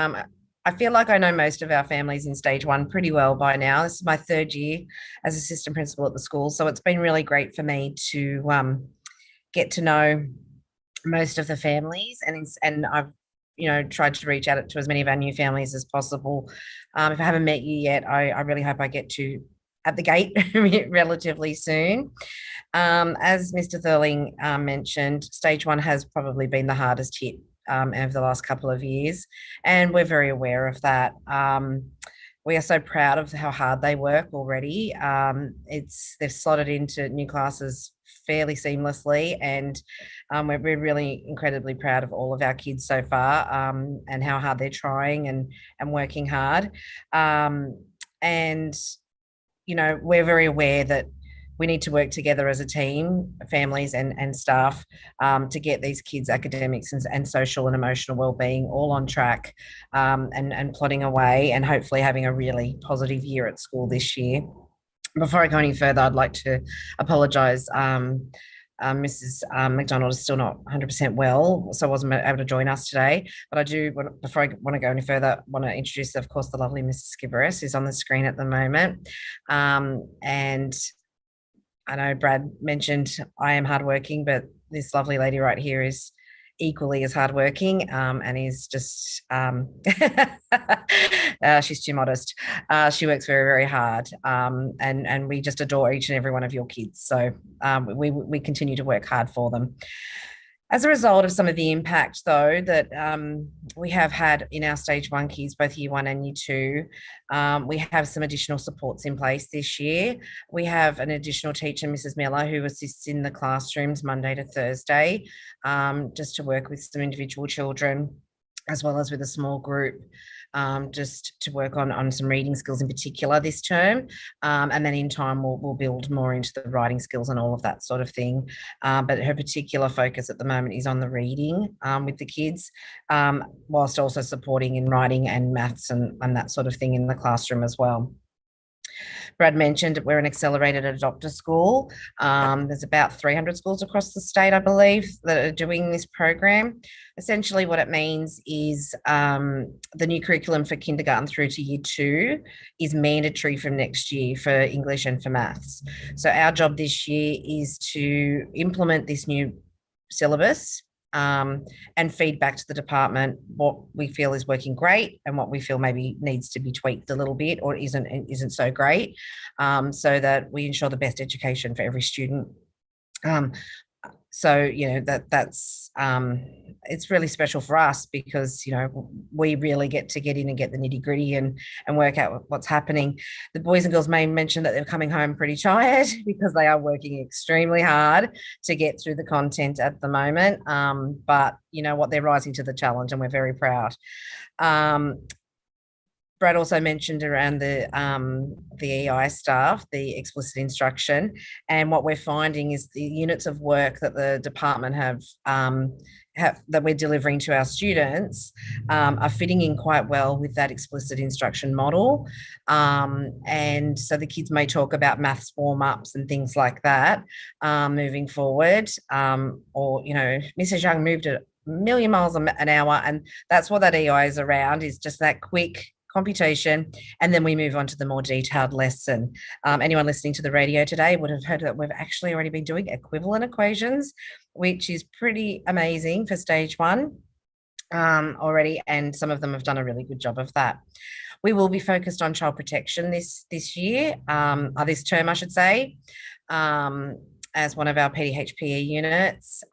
I feel like I know most of our families in stage 1 pretty well by now. This is my 3rd year as assistant principal at the school. So it's been really great for me to get to know most of the families, and I've tried to reach out to as many of our new families as possible. If I haven't met you yet, I really hope I get to at the gate relatively soon. As Mr. Thurling mentioned, stage 1 has probably been the hardest hit over the last couple of years, and we're very aware of that. We are so proud of how hard they work already. They've slotted into new classes fairly seamlessly, and we're really incredibly proud of all of our kids so far, and how hard they're trying and working hard. And we're very aware that we need to work together as a team, families and staff, to get these kids' academics and social and emotional wellbeing all on track, and plodding away, and hopefully having a really positive year at school this year. Before I go any further, I'd like to apologise. Mrs. McDonald is still not 100% well, so wasn't able to join us today. But I do, before I want to go any further, want to introduce, of course, the lovely Mrs. Skibberis, who's on the screen at the moment. And I know Brad mentioned I am hardworking, but this lovely lady right here is equally as hardworking, and is just she's too modest. She works very, very hard, and we just adore each and every one of your kids. So we continue to work hard for them. As a result of some of the impact, though, that we have had in our stage 1 kids, both year 1 and year 2, we have some additional supports in place this year. We have an additional teacher, Mrs. Miller, who assists in the classrooms Monday to Thursday, just to work with some individual children, as well as with a small group, just to work on some reading skills in particular this term. And then in time, we'll build more into the writing skills and all of that sort of thing. But her particular focus at the moment is on the reading with the kids, whilst also supporting in writing and maths and that sort of thing in the classroom as well. Brad mentioned we're an accelerated adopter school. There's about 300 schools across the state, I believe, that are doing this program. Essentially what it means is the new curriculum for kindergarten through to year 2 is mandatory from next year for English and for maths. So our job this year is to implement this new syllabus, and feed back to the department what we feel is working great and what we feel maybe needs to be tweaked a little bit or isn't so great, so that we ensure the best education for every student. So that's it's really special for us because we really get in and get the nitty-gritty and work out what's happening. The boys and girls may mention that they're coming home pretty tired because they are working extremely hard to get through the content at the moment, but you know what, they're rising to the challenge and we're very proud. Brad also mentioned around the EI staff, the explicit instruction, and what we're finding is the units of work that the department have that we're delivering to our students are fitting in quite well with that explicit instruction model. And so the kids may talk about maths warm-ups and things like that moving forward. Or, you know, Mrs. Young moved at a million miles an hour, and that's what that EI is around, is just that quick computation, and then we move on to the more detailed lesson. Anyone listening to the radio today would have heard that we've actually already been doing equivalent equations, which is pretty amazing for stage 1 already, and some of them have done a really good job of that. We will be focused on child protection this year, this term I should say, as one of our PDHPE units.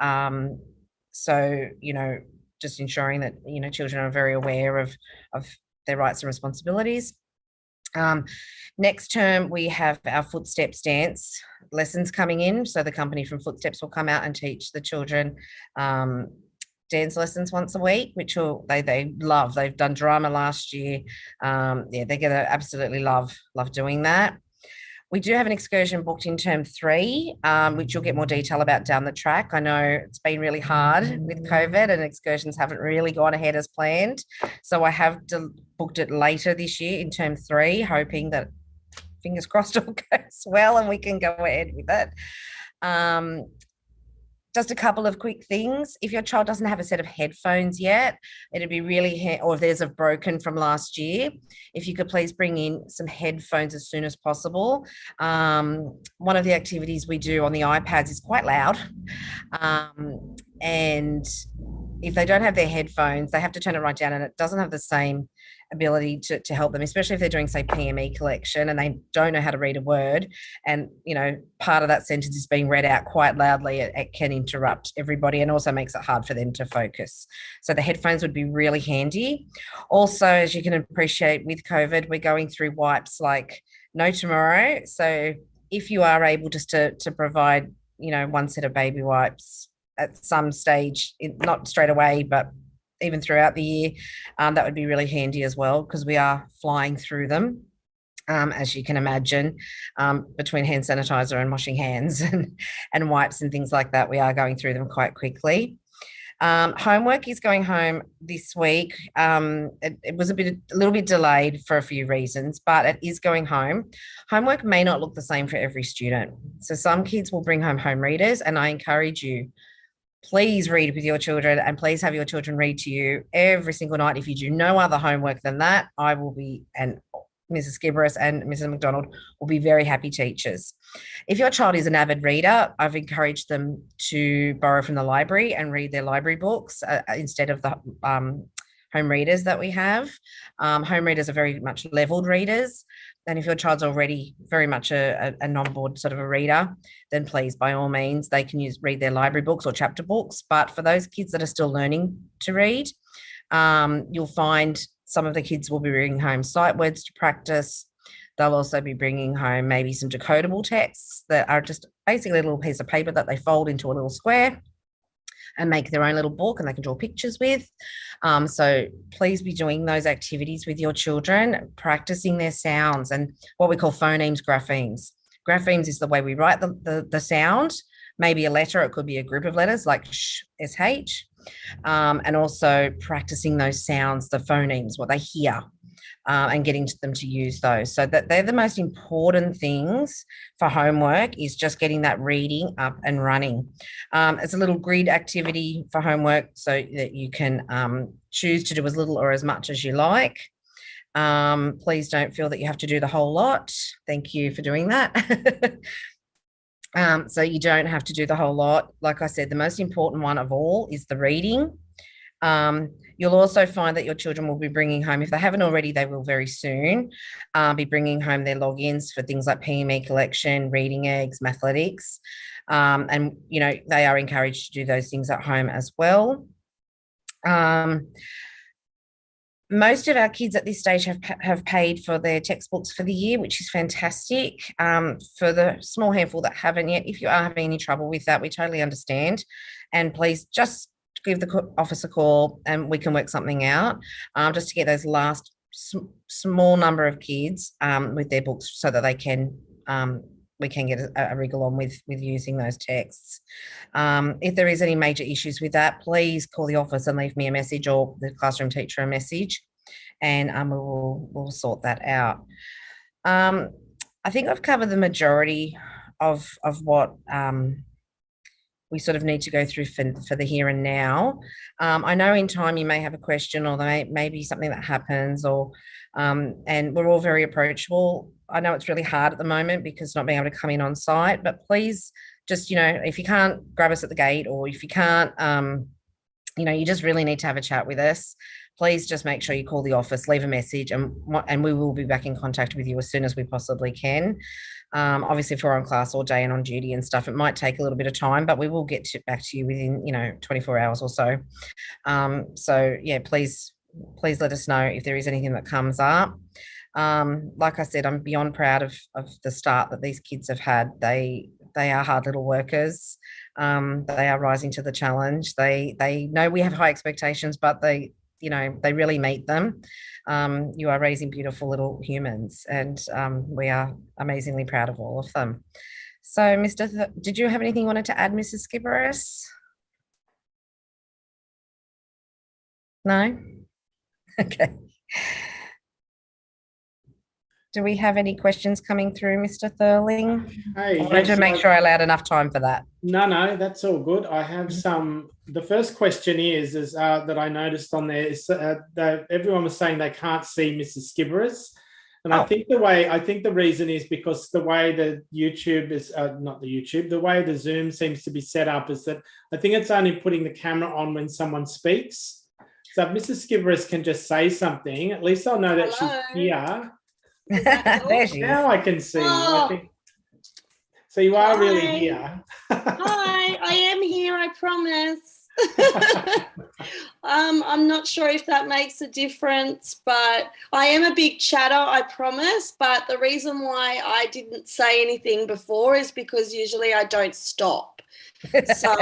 So, you know, just ensuring that, you know, children are very aware of their rights and responsibilities. Next term, we have our Footsteps dance lessons coming in. So the company from Footsteps will come out and teach the children dance lessons once a week, which they love. They've done drama last year. Yeah, they're gonna absolutely love doing that. We do have an excursion booked in term 3, which you'll get more detail about down the track. I know it's been really hard with COVID and excursions haven't really gone ahead as planned. So I have booked it later this year in term 3, hoping that, fingers crossed, all goes well and we can go ahead with it. Just a couple of quick things. If your child doesn't have a set of headphones yet, it'd be really, or if theirs have broken from last year, if you could please bring in some headphones as soon as possible. One of the activities we do on the iPads is quite loud. And if they don't have their headphones, they have to turn it right down, and it doesn't have the same ability to help them, especially if they're doing, say, PME collection and they don't know how to read a word, and, you know, part of that sentence is being read out quite loudly. It can interrupt everybody and also makes it hard for them to focus. So the headphones would be really handy. Also, as you can appreciate, with COVID, we're going through wipes like no tomorrow. So if you are able just to provide, you know, one set of baby wipes at some stage, not straight away, but even throughout the year, that would be really handy as well, because we are flying through them, as you can imagine, between hand sanitizer and washing hands and wipes and things like that. We are going through them quite quickly. Homework is going home this week. It was a little bit delayed for a few reasons, but it is going home. Homework may not look the same for every student. So some kids will bring home home readers, and I encourage you, please read with your children, and please have your children read to you every single night. If you do no other homework than that, I will be, and Mrs. Skibberis and Mrs. McDonald will be very happy teachers. If your child is an avid reader, I've encouraged them to borrow from the library and read their library books instead of the home readers that we have. Home readers are very much leveled readers. And if your child's already very much a non-board sort of a reader, then please, by all means, they can read their library books or chapter books. But for those kids that are still learning to read, you'll find some of the kids will be bringing home sight words to practice. They'll also be bringing home maybe some decodable texts that are just basically a little piece of paper that they fold into a little square and make their own little book, and they can draw pictures with. So please be doing those activities with your children, practicing their sounds and what we call phonemes, graphemes. Graphemes is the way we write the sound, maybe a letter, it could be a group of letters like sh, sh, and also practicing those sounds, the phonemes, what they hear. And getting them to use those. So that they're the most important things for homework, is just getting that reading up and running. It's a little grid activity for homework, so that you can choose to do as little or as much as you like. Please don't feel that you have to do the whole lot. Thank you for doing that. So you don't have to do the whole lot. Like I said, the most important one of all is the reading. You'll also find that your children will be bringing home, if they haven't already, they will very soon, be bringing home their logins for things like PME collection, reading eggs, mathletics. And, you know, they are encouraged to do those things at home as well. Most of our kids at this stage have paid for their textbooks for the year, which is fantastic. For the small handful that haven't yet, if you are having any trouble with that, we totally understand. And please just give the office a call and we can work something out, just to get those last small number of kids with their books so that they can we can get a wriggle on with using those texts. If there is any major issues with that, please call the office and leave me a message, or the classroom teacher a message, and we'll sort that out. I think I've covered the majority of what we sort of need to go through for the here and now. I know in time you may have a question, or there may be something that happens, or and we're all very approachable. I know it's really hard at the moment because not being able to come in on site, but please just, if you can't grab us at the gate, or if you can't, you just really need to have a chat with us. Please just make sure you call the office, leave a message, and we will be back in contact with you as soon as we possibly can. Obviously, if we're on class all day and on duty and stuff, it might take a little bit of time, but we will get back to you within 24 hours or so. So yeah, please let us know if there is anything that comes up. Like I said, I'm beyond proud of the start that these kids have had. They are hard little workers. They are rising to the challenge. They know we have high expectations, but they really meet them. You are raising beautiful little humans, and we are amazingly proud of all of them. So, did you have anything you wanted to add, Mrs. Skibberis? No? Okay. Do we have any questions coming through, Mr. Thurling? Hey, I wanted to make sure I allowed enough time for that. No, that's all good. I have some. The first question is that I noticed on there is that everyone was saying they can't see Mrs. Skibberis, and I think the reason is because the way the YouTube is the way the Zoom seems to be set up is that I think it's only putting the camera on when someone speaks. So if Mrs. Skibberis can just say something, at least I'll know that she's here. There she is. Now I can see. Oh. I think, so you are really here. Hi, I am here, I promise. I'm not sure if that makes a difference, but I am a big chatter, I promise. But the reason why I didn't say anything before is because usually I don't stop. So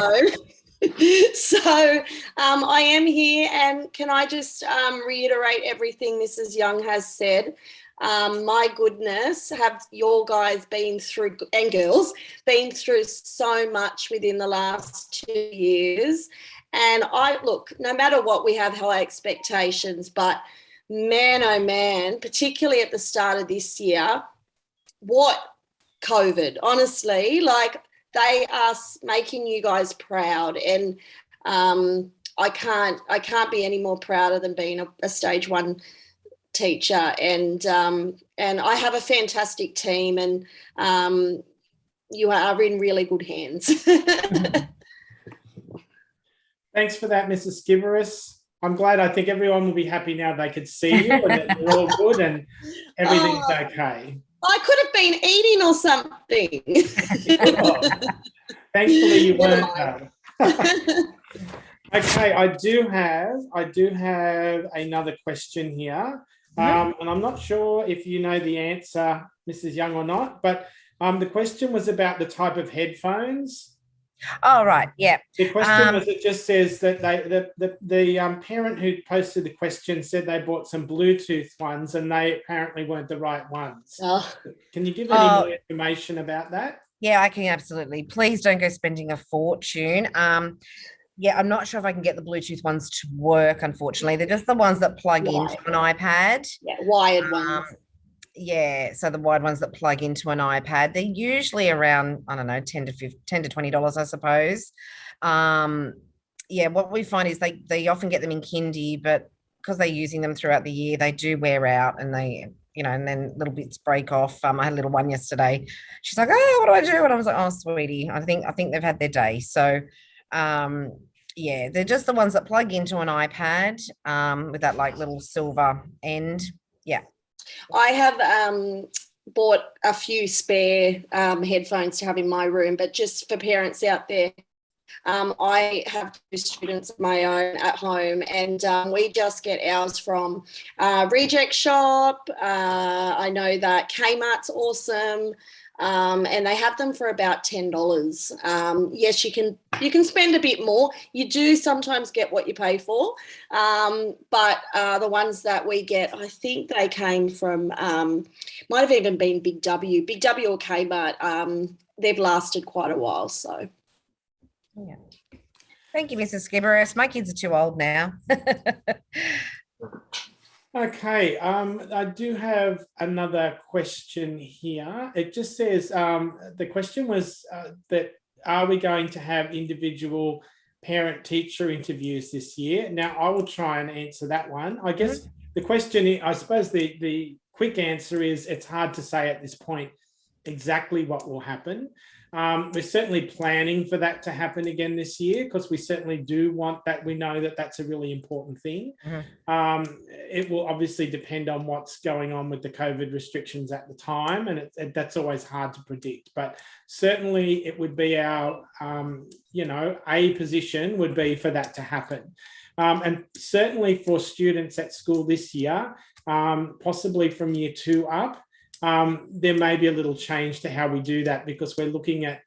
I am here, and can I just reiterate everything Mrs. Young has said? My goodness, have your guys been through, and girls, been through so much within the last 2 years. And no matter what, we have high expectations, but man, oh man, particularly at the start of this year, what COVID, honestly, they are making you guys proud. And I can't be any more prouder than being a stage 1 teacher, and I have a fantastic team, and you are in really good hands. Thanks for that, Mrs. Skibberis. I'm glad. I think everyone will be happy now they could see you and that you're all good and everything's okay. I could have been eating or something. Thankfully, you weren't. Okay, I do have another question here. And I'm not sure if you know the answer, Mrs. Young, or not, but the question was about the type of headphones. Oh, right, yeah. The question was, it just says that the parent who posted the question said they bought some Bluetooth ones and they apparently weren't the right ones. Oh. Can you give any more information about that? Yeah, I can absolutely. Please don't go spending a fortune. Yeah, I'm not sure if I can get the Bluetooth ones to work, unfortunately. They're just the ones that plug into an iPad. Yeah, wired ones. Yeah, so the wired ones that plug into an iPad. They're usually around, I don't know, $10 to $20, I suppose. Yeah, what we find is they often get them in kindy, but because they're using them throughout the year, they do wear out, and and then little bits break off. I had a little one yesterday. She's like, oh, what do I do? And I was like, oh, sweetie, I think they've had their day. So yeah, they're just the ones that plug into an iPad with that little silver end. Yeah. I have bought a few spare headphones to have in my room, but just for parents out there, I have 2 students of my own at home, and we just get ours from Reject Shop. I know that Kmart's awesome. And they have them for about $10. Yes, you can You can spend a bit more. You do sometimes get what you pay for, but the ones that we get, I think they came from, might have even been Big W. Big W or Kmart, they've lasted quite a while, so. Yeah. Thank you, Mrs. Skibberus. My kids are too old now. Okay, I do have another question here. It just says, the question was that are we going to have individual parent-teacher interviews this year? Now, I will try and answer that one. I guess the question, I suppose the quick answer is it's hard to say at this point exactly what will happen. We're certainly planning for that to happen again this year because we certainly do want that. We know that that's a really important thing. It will obviously depend on what's going on with the COVID restrictions at the time, and that's always hard to predict. But certainly it would be our, a position would be for that to happen. And certainly for students at school this year, possibly from year 2 up, there may be a little change to how we do that because we're looking at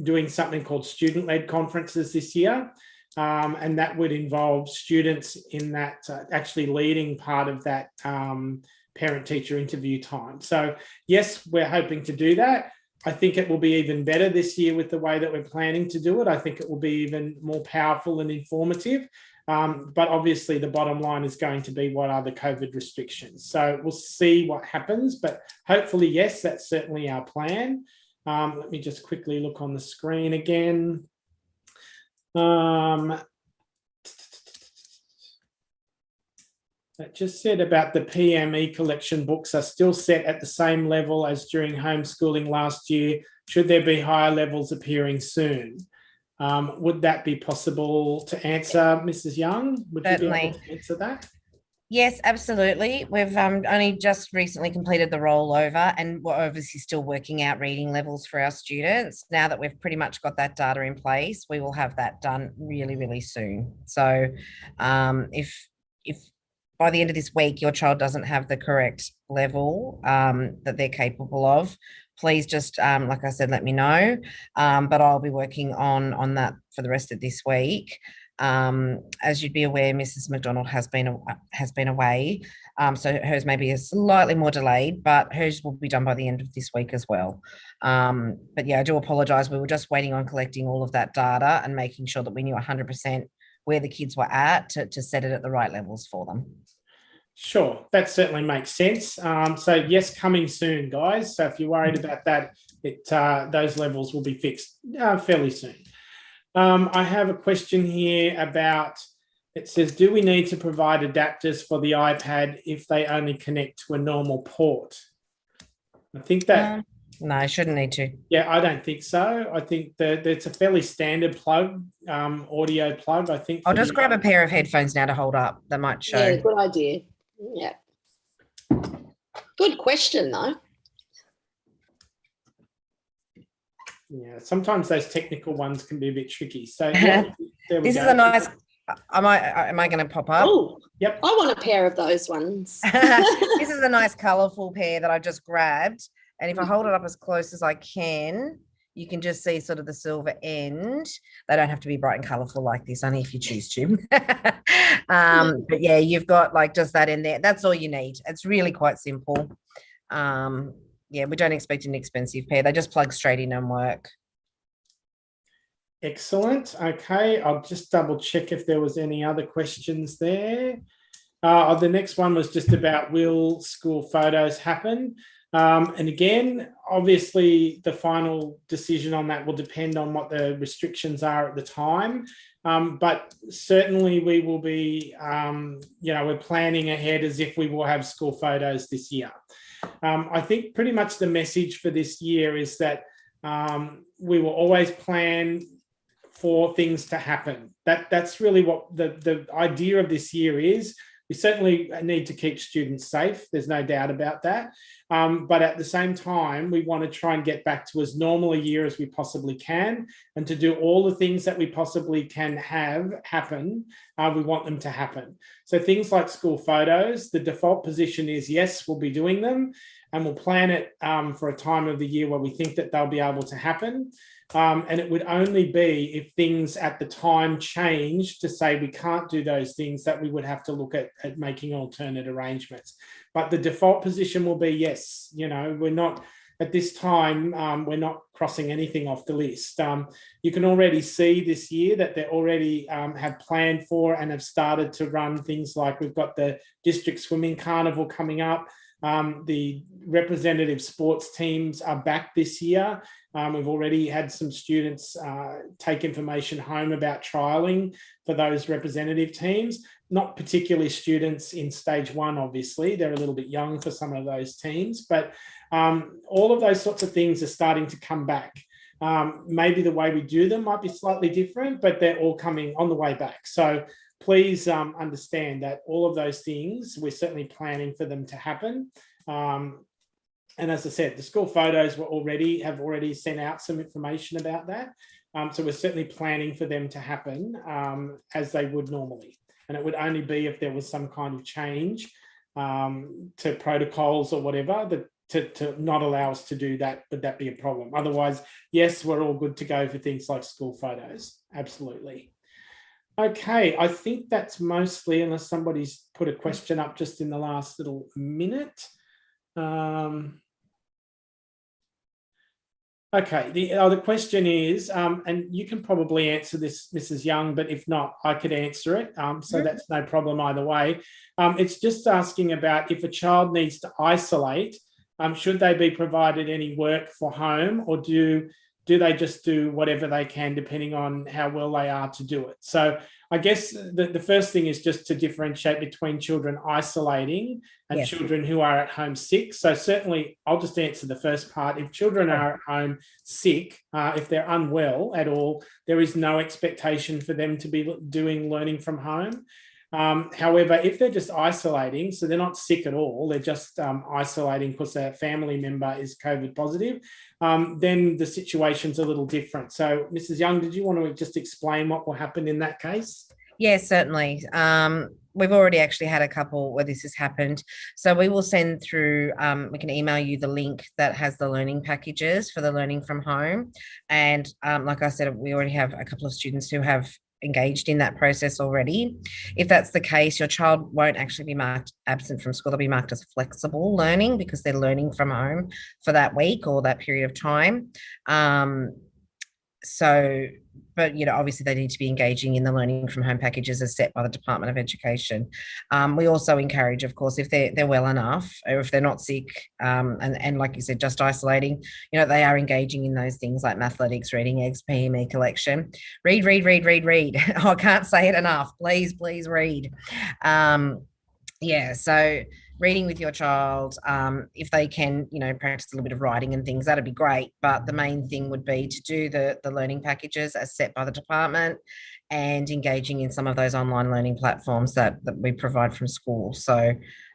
doing something called student-led conferences this year. And that would involve students in that actually leading part of that parent-teacher interview time. So yes, we're hoping to do that. I think it will be even better this year with the way that we're planning to do it. I think it will be even more powerful and informative. But obviously the bottom line is going to be what are the COVID restrictions. So we'll see what happens, but hopefully, yes, that's certainly our plan. Let me just quickly look on the screen again. That just said about the PME collection books are still set at the same level as during homeschooling last year. Should there be higher levels appearing soon? Would that be possible to answer, Mrs. Young? Would Certainly. you be able to answer that? Yes, absolutely. We've only just recently completed the rollover, and we're obviously still working out reading levels for our students. Now that we've pretty much got that data in place, we will have that done really, really soon. So if by the end of this week your child doesn't have the correct level that they're capable of, please just, like I said, let me know. But I'll be working on that for the rest of this week. As you'd be aware, Mrs. McDonald has been away, so hers may be slightly more delayed, but hers will be done by the end of this week as well. But yeah, I do apologise. We were just waiting on collecting all of that data and making sure that we knew 100% where the kids were at to set it at the right levels for them. Sure, that certainly makes sense. So yes, coming soon, guys. So if you're worried about that, those levels will be fixed fairly soon. I have a question here about, it says, do we need to provide adapters for the iPad if they only connect to a normal port? I think that... No, shouldn't need to. Yeah, I don't think so. I think that it's a fairly standard plug, audio plug, I think. I'll just grab a pair of headphones now to hold up. That might show. Yeah, good idea. Yeah. Good question, though. Yeah, sometimes those technical ones can be a bit tricky. So yeah, there we This go. is a nice... Am I going to pop up? Oh, yep. I want a pair of those ones. This is a nice colourful pair that I just grabbed. And if I hold it up as close as I can, you can just see sort of the silver end. They don't have to be bright and colourful like this, only if you choose to. But yeah, you've got like just that in there. That's all you need. It's really quite simple. Yeah, we don't expect an expensive pair. They just plug straight in and work. Excellent. Okay, I'll just double check if there was any other questions there. The next one was just about, will school photos happen? And again, obviously the final decision on that will depend on what the restrictions are at the time. But certainly we will be, we're planning ahead as if we will have school photos this year. I think pretty much the message for this year is that we will always plan for things to happen. That's really what the idea of this year is. We certainly need to keep students safe. There's no doubt about that. But at the same time, we want to try and get back to as normal a year as we possibly can, and to do all the things that we possibly can have happen. We want them to happen. So things like school photos, the default position is yes, we'll be doing them. and we'll plan it for a time of the year where we think that they'll be able to happen. And it would only be if things at the time change to say we can't do those things that we would have to look at making alternate arrangements. But the default position will be yes. You know, we're not at this time, we're not crossing anything off the list. You can already see this year that they already have planned for and have started to run things like we've got the district swimming carnival coming up. The representative sports teams are back this year. We've already had some students take information home about trialling for those representative teams, not particularly students in stage 1, obviously. They're a little bit young for some of those teams, but all of those sorts of things are starting to come back. Maybe the way we do them might be slightly different, but they're all coming on the way back. So please understand that all of those things, we're certainly planning for them to happen. And as I said, the school photos have already sent out some information about that. So we're certainly planning for them to happen as they would normally. And it would only be if there was some kind of change to protocols or whatever to not allow us to do that. Would that be a problem? Otherwise, yes, we're all good to go for things like school photos. Absolutely. Okay, I think that's mostly, unless somebody's put a question up just in the last little minute. Okay, the other question is, and you can probably answer this, Mrs. Young, but if not, I could answer it. So that's no problem either way. It's just asking about if a child needs to isolate, should they be provided any work for home, or do they just do whatever they can depending on how well they are to do it? So I guess the first thing is just to differentiate between children isolating and children who are at home sick. So certainly I'll just answer the first part. If children are at home sick, if they're unwell at all, there is no expectation for them to be doing learning from home. However, if they're just isolating, so they're not sick at all, they're just isolating because their family member is COVID positive, then the situation's a little different. So, Mrs. Young, did you want to just explain what will happen in that case? Yes, certainly. We've already actually had a couple where this has happened. So we will send through, we can email you the link that has the learning packages for the learning from home. And like I said, we already have a couple of students who have engaged in that process already. If that's the case, your child won't actually be marked absent from school. They'll be marked as flexible learning because they're learning from home for that week or that period of time. But obviously they need to be engaging in the learning from home packages as set by the Department of Education. We also encourage, of course, if they're well enough, or if they're not sick, and like you said, just isolating, they are engaging in those things like mathletics, reading eggs, PME collection. Read. I can't say it enough. Please read. So reading with your child, if they can, practice a little bit of writing and things, that'd be great. But the main thing would be to do the learning packages as set by the department and engaging in some of those online learning platforms that we provide from school. So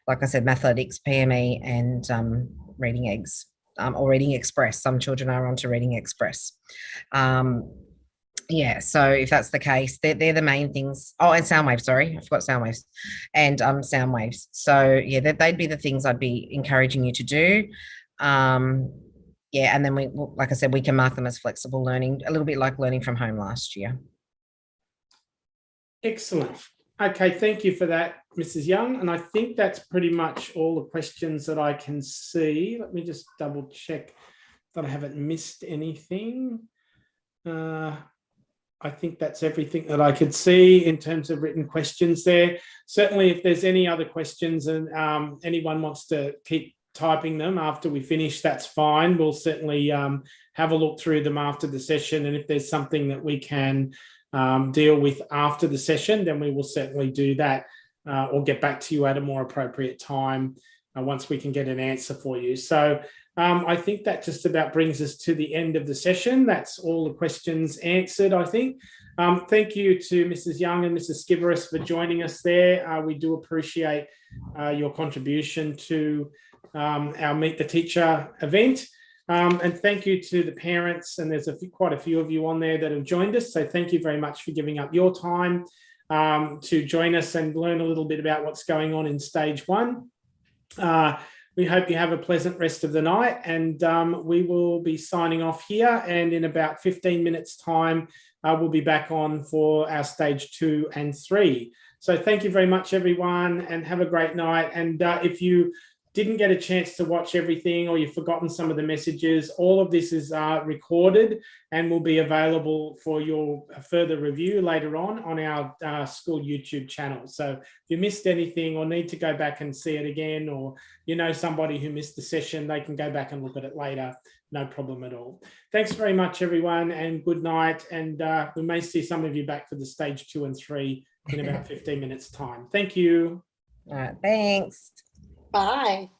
like I said, mathletics, PME and reading eggs or reading express. Some children are onto reading express. So if that's the case, they're the main things. Oh, and sound waves, sorry, I forgot sound waves and sound waves. So they'd be the things I'd be encouraging you to do. And then like I said, we can mark them as flexible learning, a little bit like learning from home last year. Excellent. Okay, thank you for that, Mrs. Young. And I think that's pretty much all the questions that I can see. Let me just double check that I haven't missed anything. I think that's everything that I could see in terms of written questions there. Certainly, if there's any other questions and anyone wants to keep typing them after we finish, that's fine. We'll certainly have a look through them after the session. And if there's something that we can deal with after the session, then we will certainly do that or get back to you at a more appropriate time once we can get an answer for you. So I think that just about brings us to the end of the session. That's all the questions answered, I think. Thank you to Mrs. Young and Mrs. Skiveris for joining us there. We do appreciate your contribution to our Meet the Teacher event. And thank you to the parents, and there's quite a few of you on there that have joined us. So thank you very much for giving up your time to join us and learn a little bit about what's going on in stage 1. We hope you have a pleasant rest of the night, and we will be signing off here. And in about 15 minutes time, we'll be back on for our stage 2 and 3. So thank you very much, everyone, and have a great night. And if you didn't get a chance to watch everything, or you've forgotten some of the messages, all of this is recorded and will be available for your further review later on our school YouTube channel. So if you missed anything or need to go back and see it again, or you know somebody who missed the session, they can go back and look at it later. No problem at all. Thanks very much, everyone, and good night. And we may see some of you back for the stage 2 and 3 in about 15 minutes time. Thank you. All right, thanks. Bye.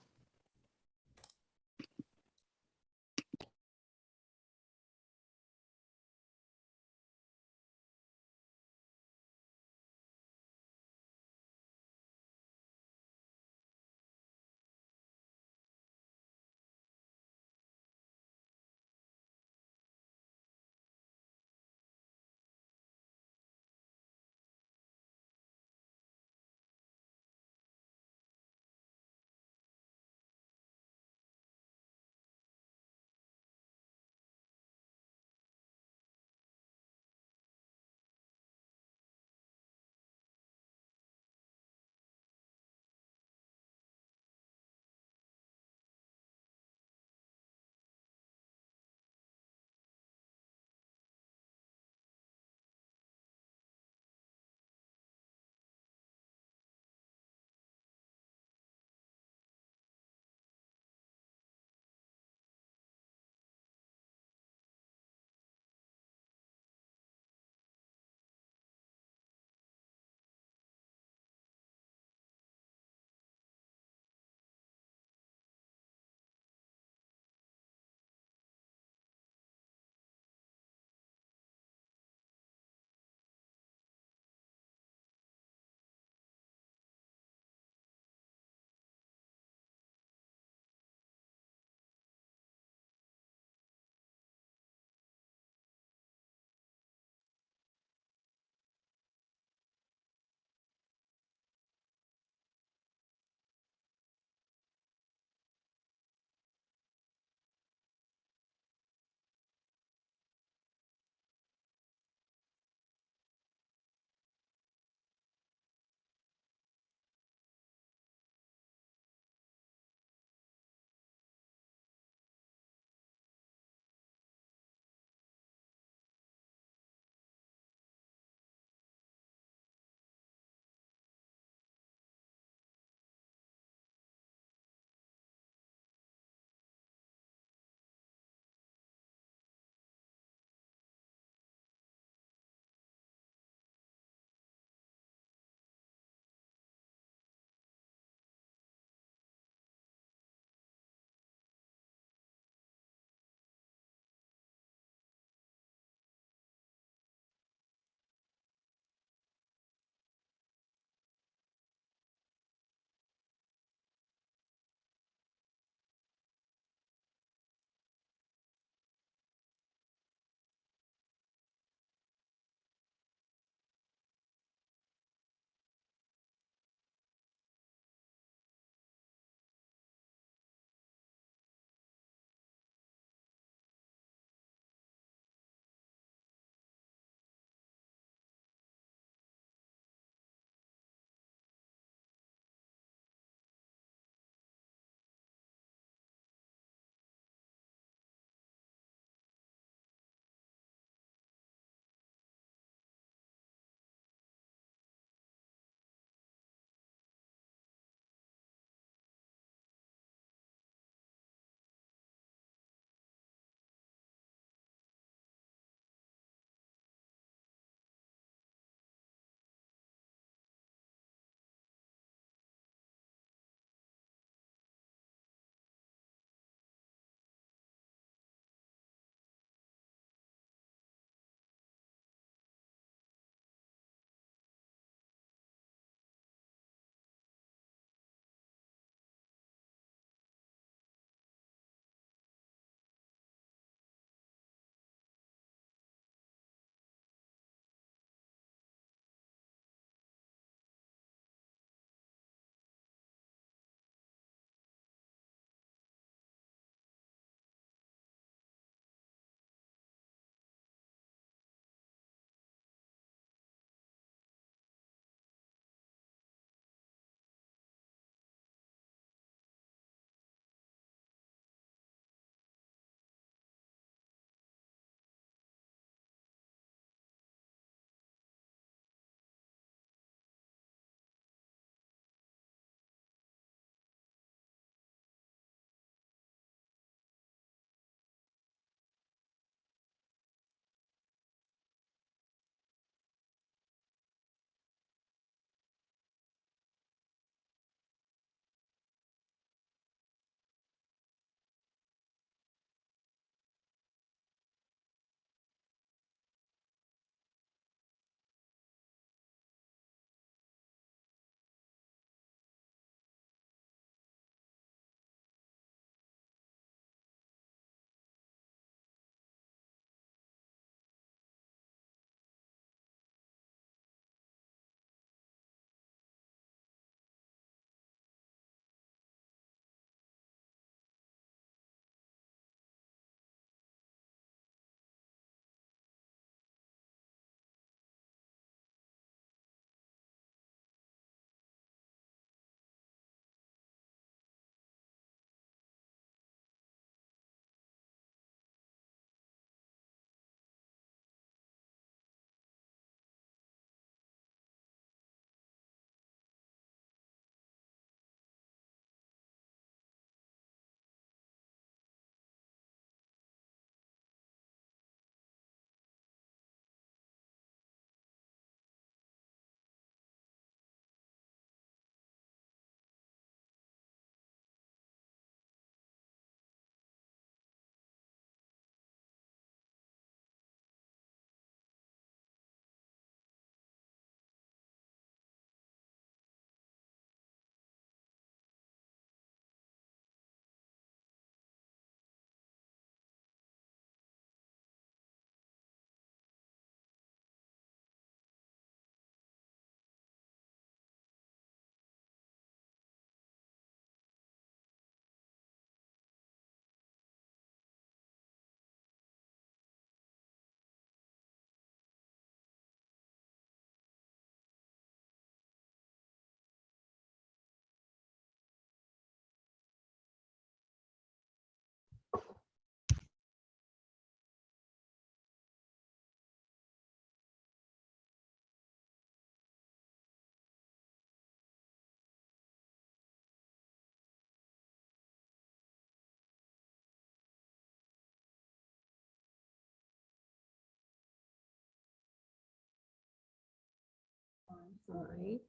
Sorry.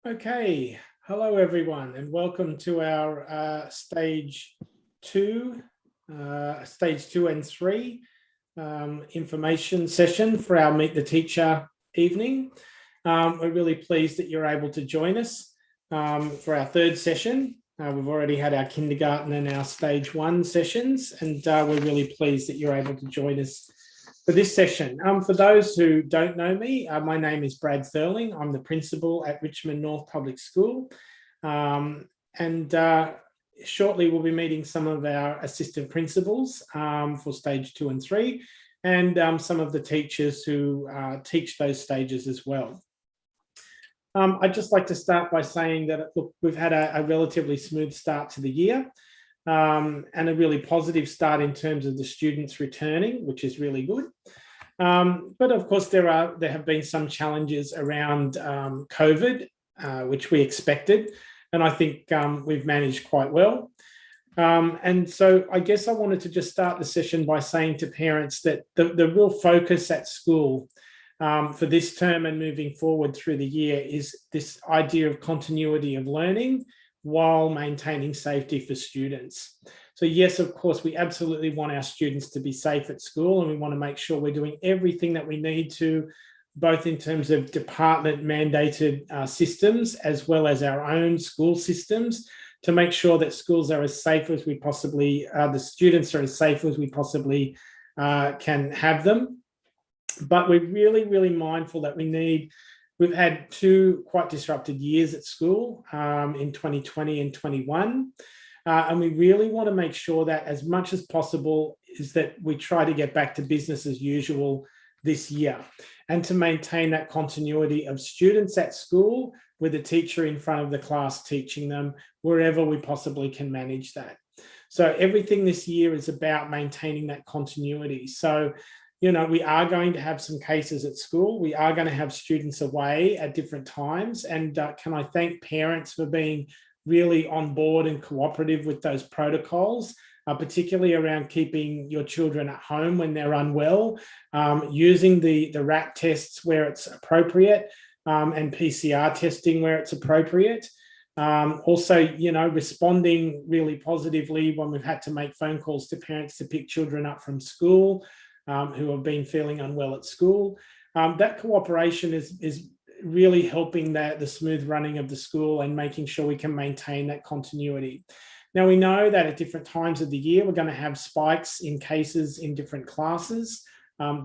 Okay, hello everyone, and welcome to our stage two and three information session for our Meet the Teacher evening. We're really pleased that you're able to join us for our third session. We've already had our kindergarten and our stage one sessions, and we're really pleased that you're able to join us for this session. For those who don't know me, my name is Brad Thurling. I'm the principal at Richmond North Public School. Shortly we'll be meeting some of our assistant principals for stage 2 and 3, and some of the teachers who teach those stages as well. I'd just like to start by saying that, look, we've had a relatively smooth start to the year. And a really positive start in terms of the students returning, which is really good. But of course, there have been some challenges around COVID, which we expected, and I think we've managed quite well. And so I guess I wanted to just start the session by saying to parents that the real focus at school for this term and moving forward through the year is this idea of continuity of learning while maintaining safety for students. So yes, of course, we absolutely want our students to be safe at school, and we want to make sure we're doing everything that we need to, both in terms of department mandated systems as well as our own school systems, to make sure that schools are as safe as we possibly, the students are as safe as we possibly can have them. But we're really, really mindful that we've had 2 quite disrupted years at school in 2020 and 21. And we really want to make sure that as much as possible is that we try to get back to business as usual this year, and to maintain that continuity of students at school with a teacher in front of the class teaching them wherever we possibly can manage that. So everything this year is about maintaining that continuity. So, you know, we are going to have some cases at school. We are going to have students away at different times. And can I thank parents for being really on board and cooperative with those protocols, particularly around keeping your children at home when they're unwell, using the RAT tests where it's appropriate, and PCR testing where it's appropriate. Also, you know, responding really positively when we've had to make phone calls to parents to pick children up from school who have been feeling unwell at school. That cooperation is really helping the smooth running of the school and making sure we can maintain that continuity. Now, we know that at different times of the year, we're going to have spikes in cases in different classes.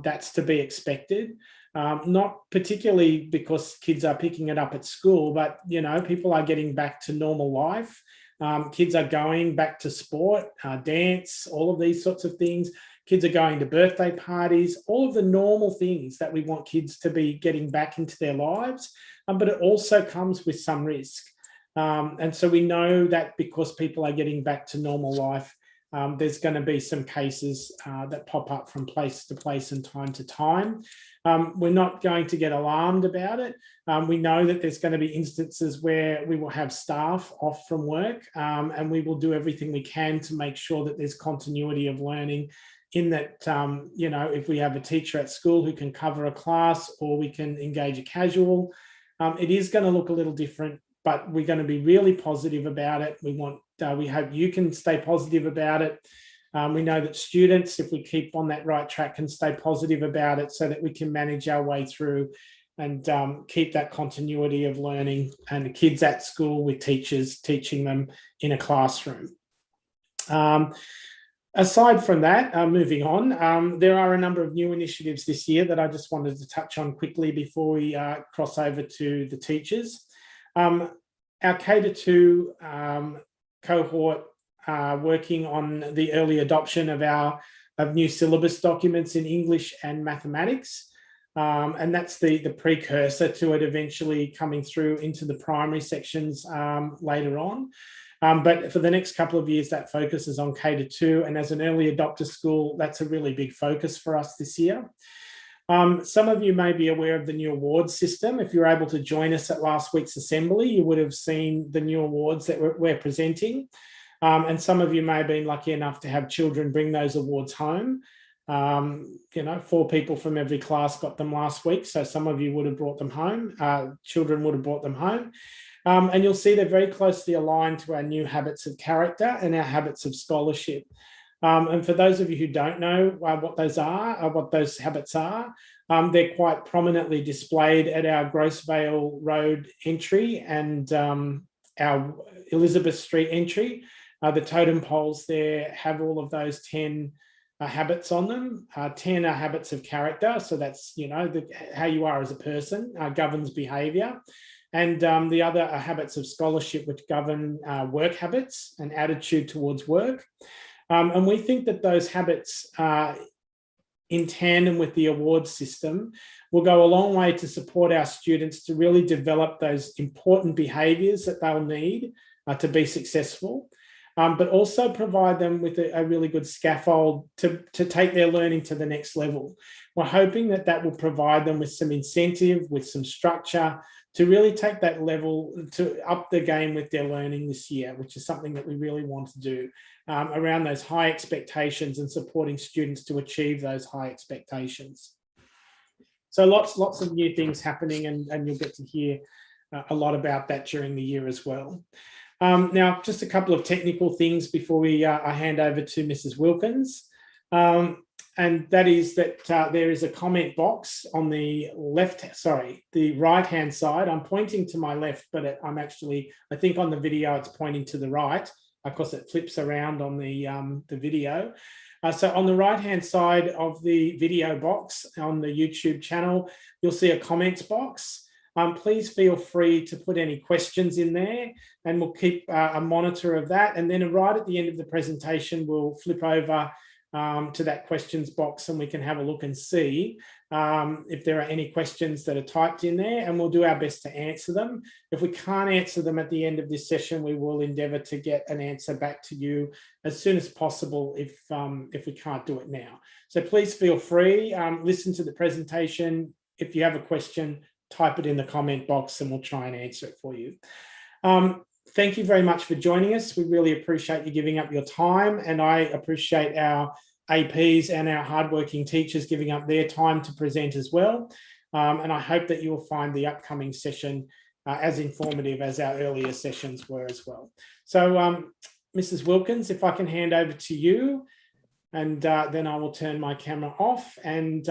That's to be expected. Not particularly because kids are picking it up at school, but, you know, people are getting back to normal life. Kids are going back to sport, dance, all of these sorts of things. Kids are going to birthday parties, all of the normal things that we want kids to be getting back into their lives. But it also comes with some risk. And so we know that because people are getting back to normal life, there's going to be some cases that pop up from place to place and time to time. We're not going to get alarmed about it. We know that there's going to be instances where we will have staff off from work, and we will do everything we can to make sure that there's continuity of learning, in that, you know, if we have a teacher at school who can cover a class, or we can engage a casual, it is going to look a little different, but we're going to be really positive about it. We hope you can stay positive about it. We know that students, if we keep on that right track, can stay positive about it so that we can manage our way through and keep that continuity of learning, and the kids at school with teachers teaching them in a classroom. Aside from that, moving on, there are a number of new initiatives this year that I just wanted to touch on quickly before we cross over to the teachers. Our K-2 cohort working on the early adoption of new syllabus documents in English and mathematics. And that's the precursor to it eventually coming through into the primary sections later on. But for the next couple of years, that focus is on K-2. And as an early adopter school, that's a really big focus for us this year. Some of you may be aware of the new awards system. If you were able to join us at last week's assembly, you would have seen the new awards that we're presenting. And some of you may have been lucky enough to have children bring those awards home. You know, 4 people from every class got them last week. So some of you would have brought them home. Children would have brought them home. And you'll see they're very closely aligned to our new habits of character and our habits of scholarship. And for those of you who don't know what those habits are, they're quite prominently displayed at our Grosvale Road entry and our Elizabeth Street entry. The totem poles there have all of those 10 habits on them. 10 are habits of character. So that's, you know, how you are as a person governs behaviour. And the other are habits of scholarship, which govern work habits and attitude towards work. And we think that those habits, in tandem with the awards system, will go a long way to support our students to really develop those important behaviours that they'll need to be successful. but also provide them with a really good scaffold to take their learning to the next level. We're hoping that that will provide them with some incentive, with some structure, to really take that level, to up the game with their learning this year, which is something that we really want to do, around those high expectations and supporting students to achieve those high expectations. So lots of new things happening, and you'll get to hear a lot about that during the year as well. Now, just a couple of technical things before I hand over to Mrs. Wilkins. And that is that there is a comment box on the the right-hand side. I'm pointing to my left, but I'm actually, I think on the video, it's pointing to the right. Of course, it flips around on the video. So on the right-hand side of the video box on the YouTube channel, you'll see a comments box. Please feel free to put any questions in there, and we'll keep a monitor of that. And then right at the end of the presentation, we'll flip over to that questions box, and we can have a look and see if there are any questions that are typed in there, and we'll do our best to answer them. If we can't answer them at the end of this session, we will endeavour to get an answer back to you as soon as possible if we can't do it now. So please feel free, listen to the presentation. If you have a question, type it in the comment box and we'll try and answer it for you. Thank you very much for joining us. We really appreciate you giving up your time, and I appreciate our APs and our hardworking teachers giving up their time to present as well. And I hope that you will find the upcoming session as informative as our earlier sessions were as well. So Mrs. Wilkins, if I can hand over to you, and then I will turn my camera off. And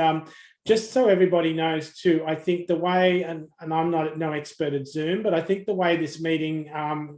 just so everybody knows too, I think the way, and I'm no expert at Zoom, but I think the way this meeting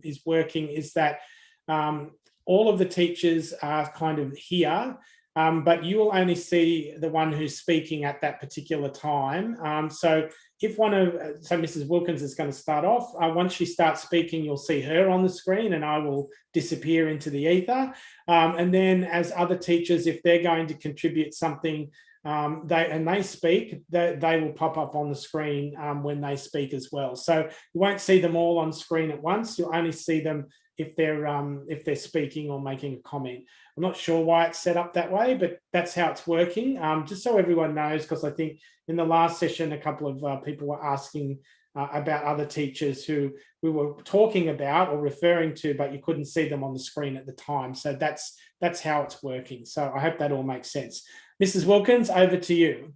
is working is that all of the teachers are kind of here, but you will only see the one who's speaking at that particular time. So if so Mrs. Wilkins is going to start off. Once she starts speaking, you'll see her on the screen and I will disappear into the ether. And then as other teachers, if they're going to contribute something, they speak, they will pop up on the screen when they speak as well. So you won't see them all on screen at once. You'll only see them if they're speaking or making a comment. I'm not sure why it's set up that way, but that's how it's working. Just so everyone knows, because I think in the last session, a couple of people were asking about other teachers who we were talking about or referring to, but you couldn't see them on the screen at the time. So that's how it's working. So I hope that all makes sense. Mrs. Wilkins, over to you.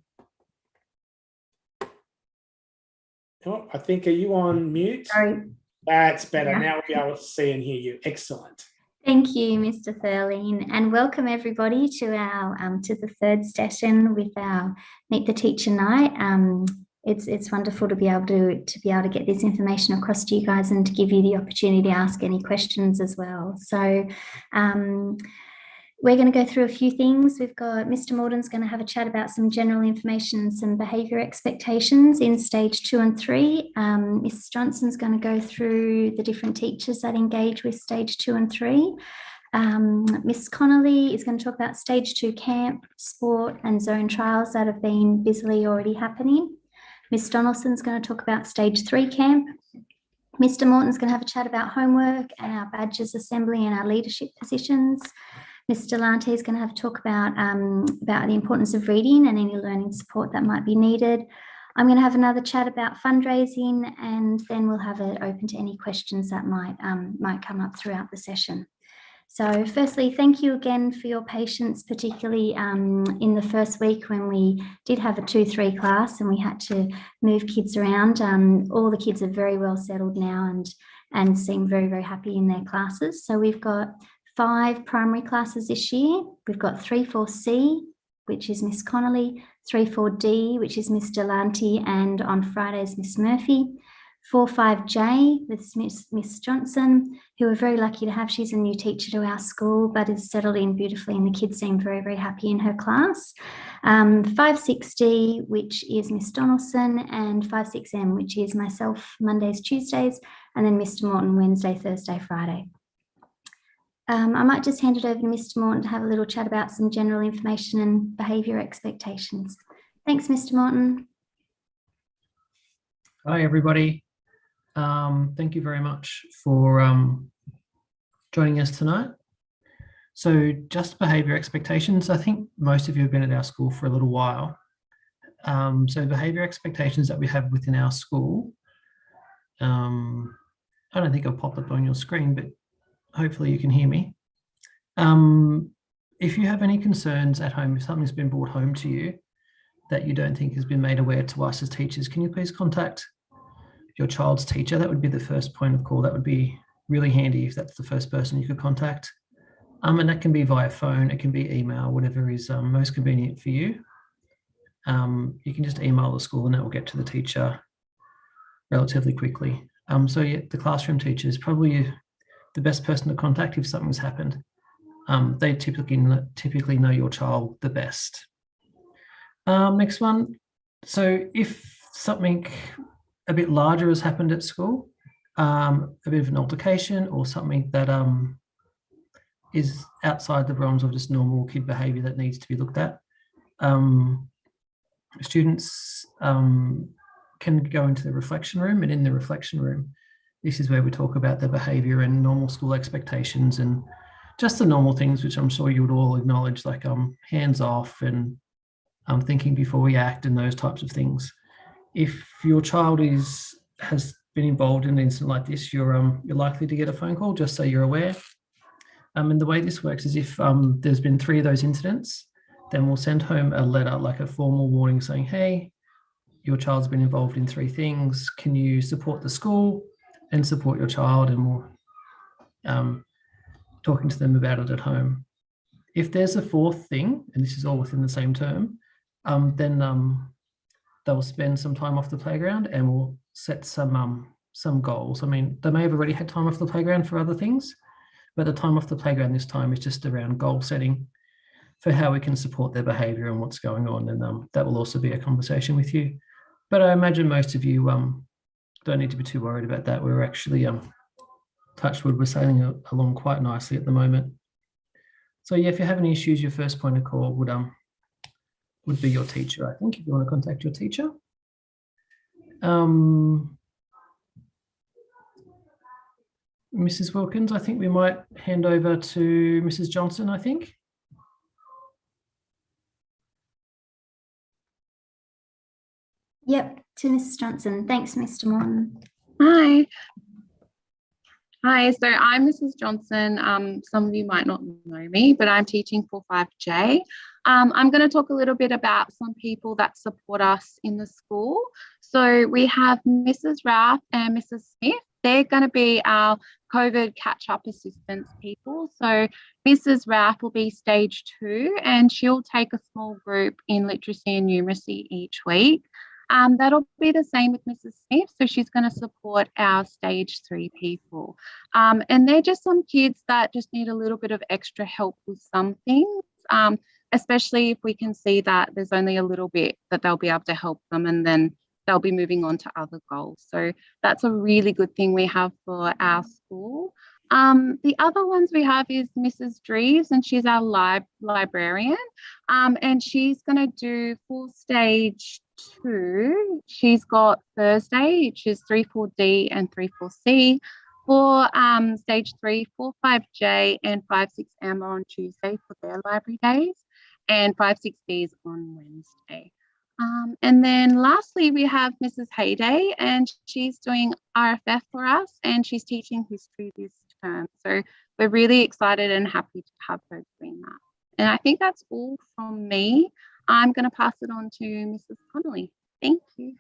Oh, I think, are you on mute? Sorry. That's better. Yeah. Now we'll be able to see and hear you. Excellent. Thank you, Mr. Thurling, and welcome everybody to our to the third session with our Meet the Teacher Night. It's wonderful to be able to get this information across to you guys and to give you the opportunity to ask any questions as well. So we're going to go through a few things. We've got Mr. Morden's going to have a chat about some general information and some behaviour expectations in stage 2 and 3. Mrs. Johnson's going to go through the different teachers that engage with stage 2 and 3. Miss Connolly is going to talk about stage 2 camp, sport and zone trials that have been busily already happening. Miss Donaldson's going to talk about stage 3 camp. Mr. Morton's going to have a chat about homework and our badges assembly and our leadership positions. Ms. Delante is going to have a talk about the importance of reading and any learning support that might be needed. I'm going to have another chat about fundraising, and then we'll have it open to any questions that might come up throughout the session. So firstly, thank you again for your patience, particularly in the first week when we did have a 2-3 class and we had to move kids around. All the kids are very well settled now and seem very, very happy in their classes. So we've got 5 primary classes this year. We've got 3-4C, which is Miss Connolly, 3-4D, which is Miss Delante, and on Fridays, Miss Murphy. 4-5J with Miss Johnson, who we're very lucky to have. She's a new teacher to our school, but is settled in beautifully, and the kids seem very, very happy in her class. 5-6D, which is Miss Donaldson, and 5-6M, which is myself, Mondays, Tuesdays, and then Mr. Morton, Wednesday, Thursday, Friday. I might just hand it over to Mr. Morton to have a little chat about some general information and behaviour expectations. Thanks, Mr. Morton. Hi, everybody. Thank you very much for joining us tonight. So just behaviour expectations. I think most of you have been at our school for a little while. So behaviour expectations that we have within our school, I don't think I'll pop up on your screen, but hopefully you can hear me. If you have any concerns at home, if something's been brought home to you that you don't think has been made aware to us as teachers, can you please contact your child's teacher? That would be the first point of call. That would be really handy if that's the first person you could contact. And that can be via phone, it can be email, whatever is most convenient for you. You can just email the school and that will get to the teacher relatively quickly. So yeah, the classroom teacher is probably the best person to contact if something's happened. They typically know your child the best. Next one. So if something a bit larger has happened at school, a bit of an altercation or something that is outside the realms of just normal kid behaviour that needs to be looked at, students can go into the reflection room, and in the reflection room, this is where we talk about their behaviour and normal school expectations and just the normal things, which I'm sure you would all acknowledge, like hands off and thinking before we act and those types of things. If your child has been involved in an incident like this, you're likely to get a phone call, just so you're aware. And the way this works is if there's been 3 of those incidents, then we'll send home a letter, like a formal warning saying, hey, your child's been involved in 3 things. Can you support the school and support your child? And we'll talking to them about it at home. If there's a 4th thing, and this is all within the same term, then they'll spend some time off the playground and we'll set some goals. I mean, they may have already had time off the playground for other things, but the time off the playground this time is just around goal setting for how we can support their behaviour and what's going on. And that will also be a conversation with you. But I imagine most of you don't need to be too worried about that. We're actually, touch wood, we're sailing along quite nicely at the moment. So yeah, if you have any issues, your first point of call would be your teacher, I think, if you want to contact your teacher. Mrs. Wilkins, I think we might hand over to Mrs. Johnson, I think. Yep, to Mrs. Johnson. Thanks, Mr. Morton. Hi. Hi, so I'm Mrs. Johnson. Some of you might not know me, but I'm teaching for 5J. I'm going to talk a little bit about some people that support us in the school. So we have Mrs. Rath and Mrs. Smith. They're going to be our COVID catch-up assistance people. So Mrs. Rath will be stage 2 and she'll take a small group in literacy and numeracy each week. That'll be the same with Mrs. Smith. So she's going to support our stage 3 people. And they're just some kids that just need a little bit of extra help with some things, especially if we can see that there's only a little bit that they'll be able to help them, and then they'll be moving on to other goals. So that's a really good thing we have for our school. The other ones we have is Mrs. Dreves, and she's our librarian, and she's going to do full stage 2. She's got Thursday, which is 3-4D and 3-4C. For stage 3, 4-5J and 5-6M are on Tuesday for their library days, and 5-6D is on Wednesday. And then lastly, we have Mrs. Hayday, and she's doing RFF for us, and she's teaching history this term. So we're really excited and happy to have her doing that. And I think that's all from me. I'm going to pass it on to Mrs. Connolly. Thank you.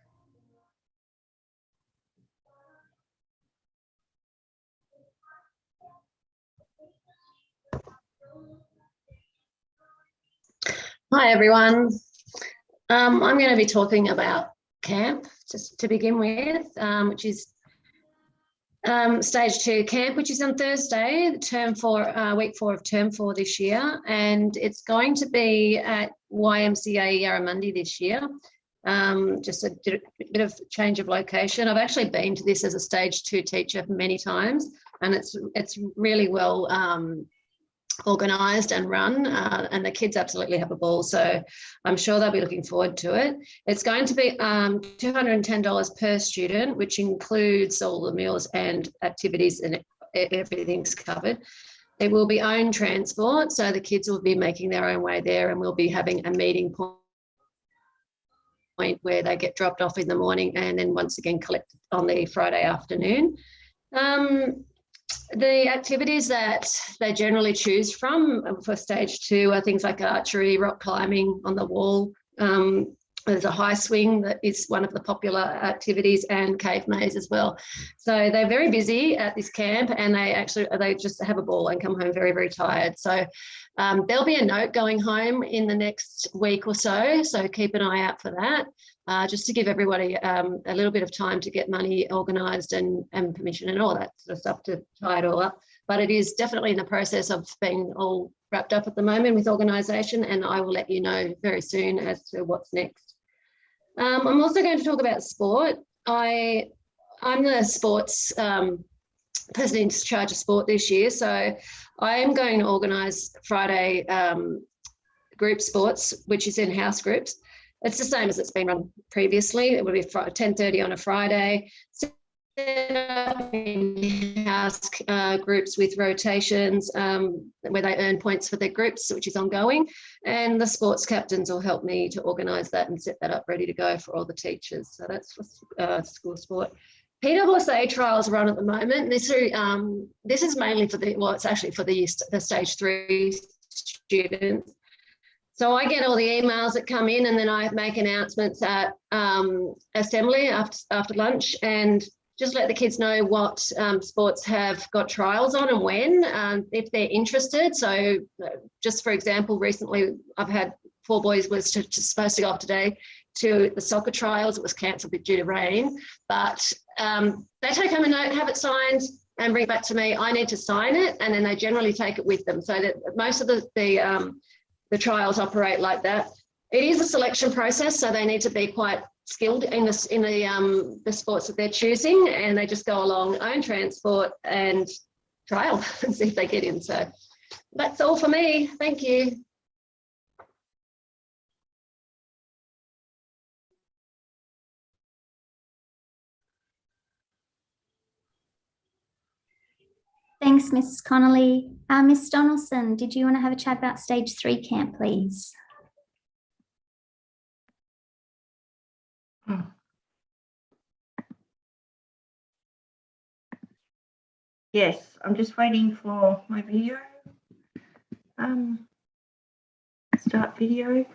Hi everyone. I'm going to be talking about camp just to begin with, which is stage 2 camp, which is on Thursday, week 4 of term 4 this year, and it's going to be at YMCA Yarramundi this year. Just a bit of change of location. I've actually been to this as a stage 2 teacher many times, and it's really well organised and run, and the kids absolutely have a ball, so I'm sure they'll be looking forward to it. It's going to be $210 per student, which includes all the meals and activities, and everything's covered. It will be own transport, so the kids will be making their own way there, and we'll be having a meeting point where they get dropped off in the morning and then once again collected on the Friday afternoon. The activities that they generally choose from for stage 2 are things like archery, rock climbing on the wall. There's a high swing that is one of the popular activities, and cave maze as well. So they're very busy at this camp, and they just have a ball and come home very, very tired. So there'll be a note going home in the next week or so. So keep an eye out for that, just to give everybody a little bit of time to get money organised and permission and all that sort of stuff to tie it all up. But it is definitely in the process of being all wrapped up at the moment with organisation, and I will let you know very soon as to what's next. I'm also going to talk about sport. I'm the sports person in charge of sport this year, so I am going to organise Friday group sports, which is in house groups. It's the same as it's been run previously. It will be 10:30 on a Friday. In-house groups with rotations where they earn points for their groups, which is ongoing, and the sports captains will help me to organise that and set that up ready to go for all the teachers. So that's for school sport. PWSA trials are on at the moment. This is mainly for it's actually for the stage 3 students. So I get all the emails that come in, and then I make announcements at assembly after lunch, and just let the kids know what sports have got trials on and when, if they're interested. So just for example, recently I've had 4 boys was supposed to go off today to the soccer trials. It was cancelled due to rain, but they take home a note, have it signed and bring it back to me. I need to sign it, and then they generally take it with them. So that most of the trials operate like that. It is a selection process, so they need to be quite skilled in the sports that they're choosing, and they just go along, own transport and trial and see if they get in. So that's all for me. Thank you. Thanks, Mrs. Connolly. Ms. Donaldson, did you want to have a chat about stage 3 camp, please? Yes, I'm just waiting for my video. Start video.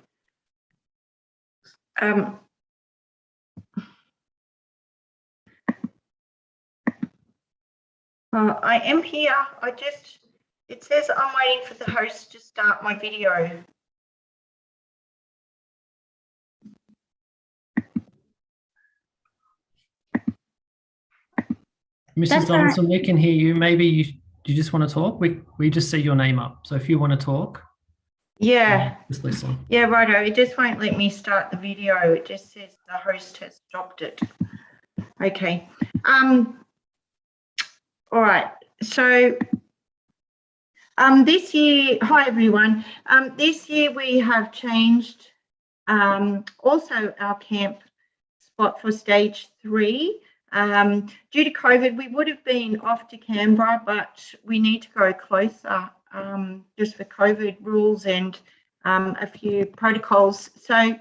I am here. It says I'm waiting for the host to start my video. Mrs. Donaldson, we can hear you. Maybe you just want to talk? We just see your name up. So if you want to talk, yeah, just listen. Yeah, righto. It just won't let me start the video. It just says the host has stopped it. Okay. All right. So this year, hi everyone. This year we have changed also our camp spot for stage 3. Due to COVID, we would have been off to Canberra, but we need to go closer just for COVID rules and a few protocols. So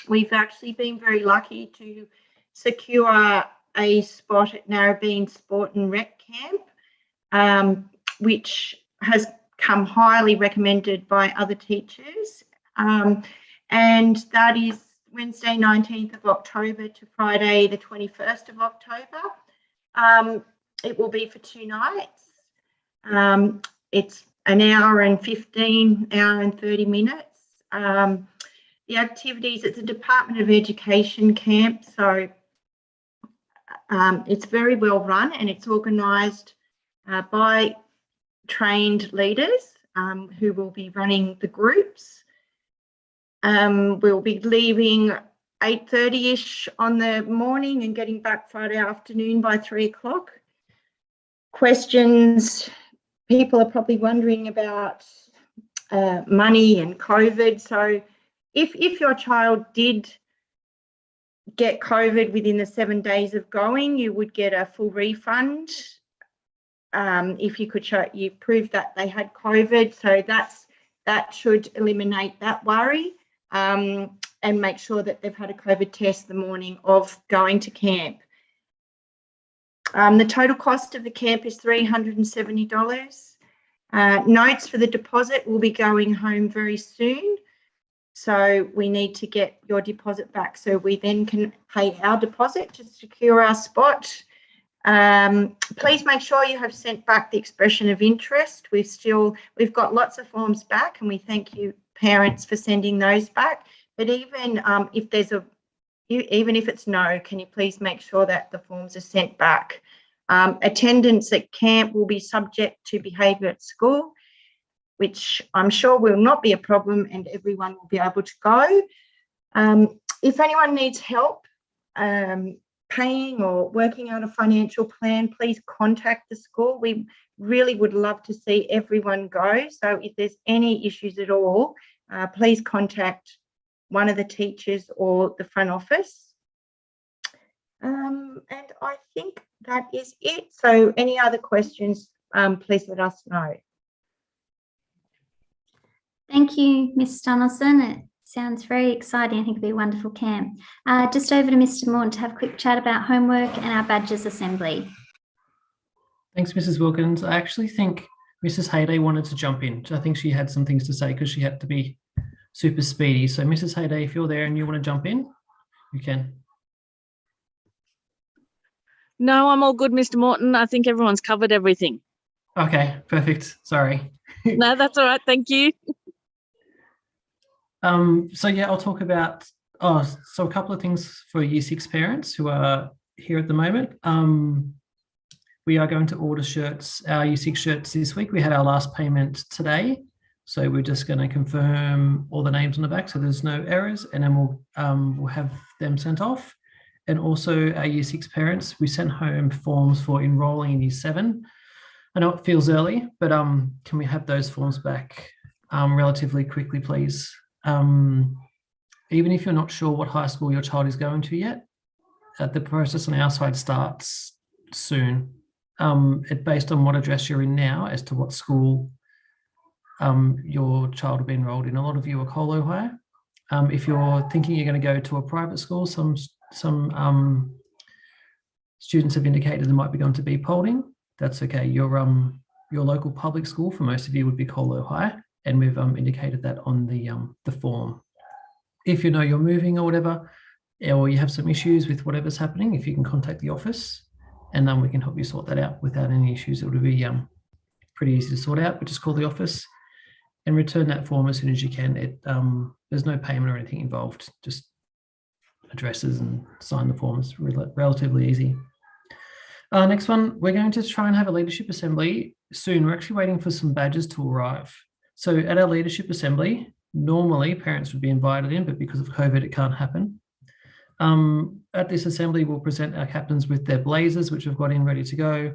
we've actually been very lucky to secure a spot at Narrabeen Sport and Rec Camp, which has come highly recommended by other teachers. And that is Wednesday 19th of October to Friday the 21st of October. It will be for 2 nights. It's an hour and 30 minutes. The activities, it's a Department of Education camp, so it's very well run, and it's organised by trained leaders who will be running the groups. We'll be leaving 8:30ish on the morning and getting back Friday afternoon by 3 o'clock. Questions, people are probably wondering about money and COVID. So if your child did get COVID within the 7 days of going, you would get a full refund if you could show you prove that they had COVID. So that should eliminate that worry, and make sure that they've had a COVID test the morning of going to camp. The total cost of the camp is $370. Notes for the deposit will be going home very soon. So we need to get your deposit back so we then can pay our deposit to secure our spot. Please make sure you have sent back the expression of interest. We've got lots of forms back, and we thank you parents for sending those back. But even even if it's no, can you please make sure that the forms are sent back? Attendance at camp will be subject to behaviour at school, which I'm sure will not be a problem, and everyone will be able to go. If anyone needs help paying or working out a financial plan, please contact the school. We really would love to see everyone go. So if there's any issues at all, please contact one of the teachers or the front office. And I think that is it. So any other questions, please let us know. Thank you, Ms. Donaldson. It sounds very exciting. I think it'll be a wonderful camp. Just over to Mr. Morton to have a quick chat about homework and our badges assembly. Thanks, Mrs. Wilkins. I actually think Mrs. Hayday wanted to jump in. I think she had some things to say because she had to be super speedy. So Mrs. Hayday, if you're there and you want to jump in, you can. No, I'm all good, Mr. Morton. I think everyone's covered everything. Okay, perfect. Sorry. No, that's all right. Thank you. So yeah, I'll talk about, so a couple of things for Year 6 parents who are here at the moment. We are going to order shirts, our Year 6 shirts this week. We had our last payment today. So we're just going to confirm all the names on the back so there's no errors, and then we'll have them sent off. And also our Year 6 parents, we sent home forms for enrolling in Year 7. I know it feels early, but can we have those forms back relatively quickly, please? Even if you're not sure what high school your child is going to yet, the process on our side starts soon. Based on what address you're in now as to what school your child will be enrolled in. A lot of you are colo high. If you're thinking you're going to go to a private school, some students have indicated they might be going to be Paulding. That's okay. Your local public school for most of you would be colo high, and we've indicated that on the form. If you know you're moving or whatever, or you have some issues with whatever's happening, if you can contact the office, and then we can help you sort that out without any issues. It would be pretty easy to sort out, but just call the office and return that form as soon as you can. There's no payment or anything involved, just addresses and sign the form. It's relatively easy. Next one, we're going to try and have a leadership assembly soon. We're actually waiting for some badges to arrive. So at our leadership assembly, normally parents would be invited in, but because of COVID, it can't happen. At this assembly, we'll present our captains with their blazers, which we've got in ready to go.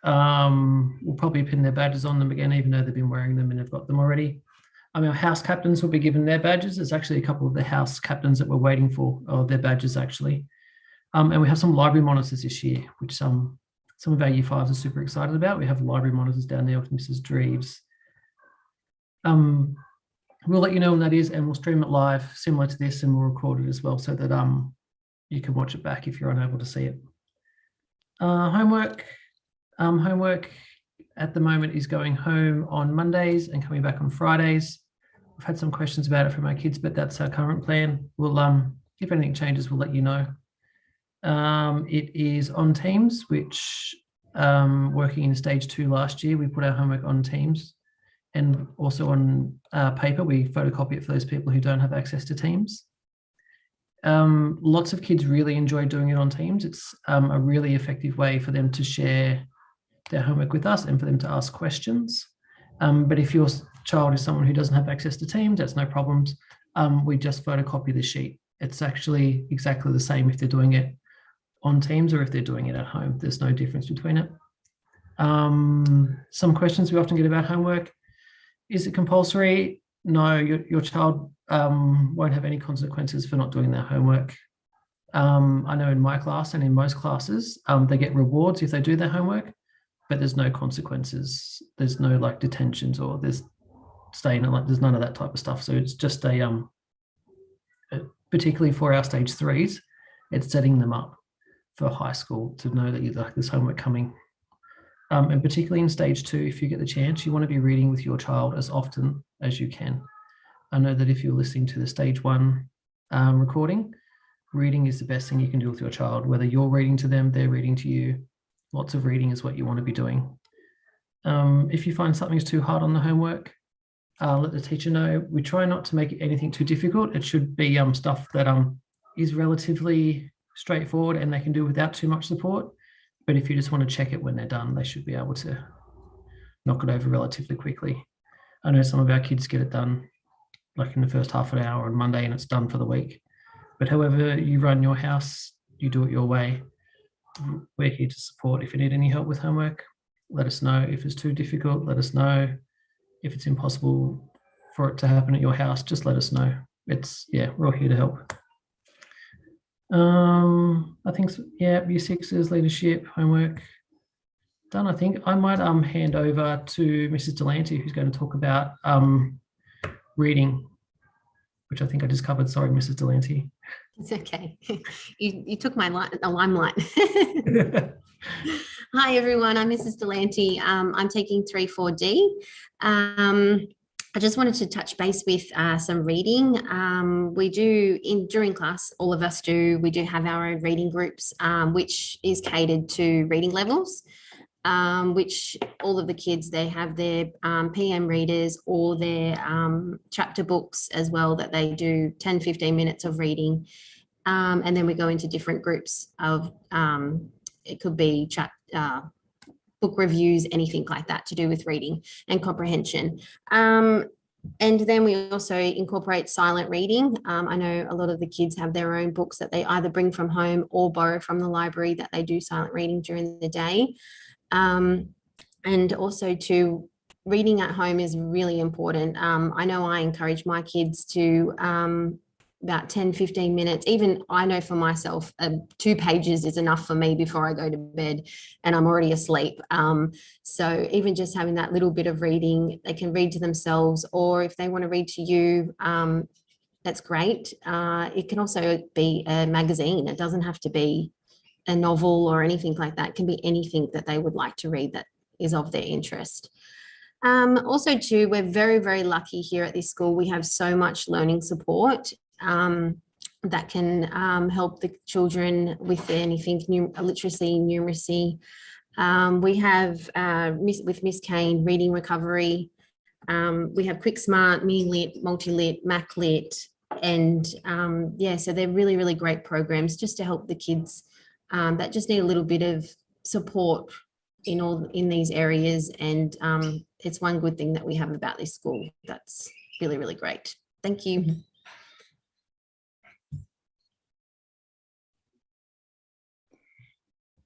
We'll probably pin their badges on them again, even though they've been wearing them and they've got them already. Our house captains will be given their badges. There's actually a couple of the house captains that we're waiting for, or their badges actually. And we have some library monitors this year, which some of our Year 5s are super excited about. We have library monitors down there with Mrs. Dreves. We'll let you know when that is, and we'll stream it live similar to this, and we'll record it as well so that you can watch it back if you're unable to see it. Homework at the moment is going home on Mondays and coming back on Fridays. We've had some questions about it from our kids, but that's our current plan. We'll, if anything changes, we'll let you know. It is on Teams, which working in stage 2 last year, we put our homework on Teams, and also on paper. We photocopy it for those people who don't have access to Teams. Lots of kids really enjoy doing it on Teams. It's a really effective way for them to share their homework with us and for them to ask questions. But if your child is someone who doesn't have access to Teams, that's no problems. We just photocopy the sheet. It's actually exactly the same if they're doing it on Teams or if they're doing it at home. There's no difference between it. Some questions we often get about homework. Is it compulsory? No, your child won't have any consequences for not doing their homework. I know in my class and in most classes, they get rewards if they do their homework. but there's no consequences. There's no like detentions or there's staying, like there's none of that type of stuff. So it's just particularly for our stage 3s, it's setting them up for high school to know that there's homework coming. And particularly in stage 2, if you get the chance, you want to be reading with your child as often as you can. I know that if you're listening to the stage 1 recording, reading is the best thing you can do with your child. Whether you're reading to them, they're reading to you. Lots of reading is what you want to be doing. If you find something's too hard on the homework, let the teacher know. We try not to make it anything too difficult. It should be stuff that is relatively straightforward and they can do without too much support. But if you just want to check it when they're done, they should be able to knock it over relatively quickly. I know some of our kids get it done like in the first half an hour on Monday and it's done for the week. But however you run your house, you do it your way. We're here to support. If you need any help with homework, let us know. If it's too difficult, let us know. If it's impossible for it to happen at your house, just let us know. We're all here to help. I think, year 6's leadership, homework done. I think I might hand over to Mrs. Delante, who's going to talk about reading, which I think I just covered. Sorry, Mrs. Delante. It's okay. You took my limelight. Hi, everyone. I'm Mrs. Delante. I'm taking 3-4D. I just wanted to touch base with some reading. We do, during class, all of us do, we do have our own reading groups, which is catered to reading levels, which all of the kids, they have their PM readers or their chapter books as well that they do 10, 15 minutes of reading. And then we go into different groups of, it could be book reviews, anything like that to do with reading and comprehension. And then we also incorporate silent reading. I know a lot of the kids have their own books that they either bring from home or borrow from the library that they do silent reading during the day. And also too, reading at home is really important. I know I encourage my kids to about 10, 15 minutes. Even I know for myself, 2 pages is enough for me before I go to bed and I'm already asleep. So even just having that little bit of reading, they can read to themselves, or if they want to read to you, that's great. It can also be a magazine. It doesn't have to be a novel or anything like that. It can be anything that they would like to read that is of their interest. Also too, we're very, very lucky here at this school. We have so much learning support that can help the children with anything, literacy, numeracy. We have with Miss Kane, reading recovery. We have Quick Smart, Mini Lit, Multi-Lit, Mac Lit, and so they're really, really great programs just to help the kids that just need a little bit of support in these areas. And it's one good thing that we have about this school. That's really, really great. Thank you.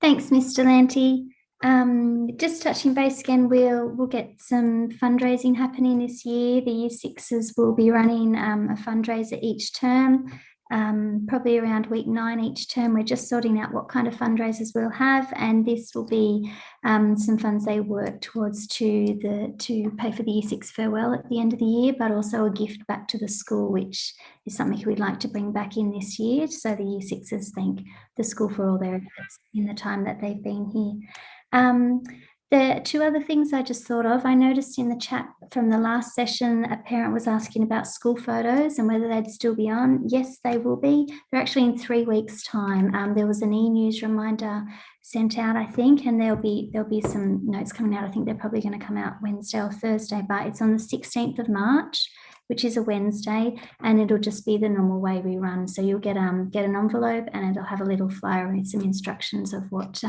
Thanks, Ms. Delante. Just touching base again, we'll get some fundraising happening this year. The Year 6s will be running a fundraiser each term, probably around week 9 each term. We're just sorting out what kind of fundraisers we'll have, and this will be some funds they work towards to pay for the Year 6 farewell at the end of the year, but also a gift back to the school, which is something we'd like to bring back in this year. So the Year 6s thank the school for all their efforts in the time that they've been here. The 2 other things I just thought of, I noticed in the chat from the last session, a parent was asking about school photos and whether they'd still be on. Yes, they will be. They're actually in 3 weeks' time. There was an e-news reminder sent out, I think, and there'll be some notes coming out. I think they're probably going to come out Wednesday or Thursday, but it's on the 16th of March, which is a Wednesday, and it'll just be the normal way we run. So you'll get an envelope and it'll have a little flyer with some instructions of what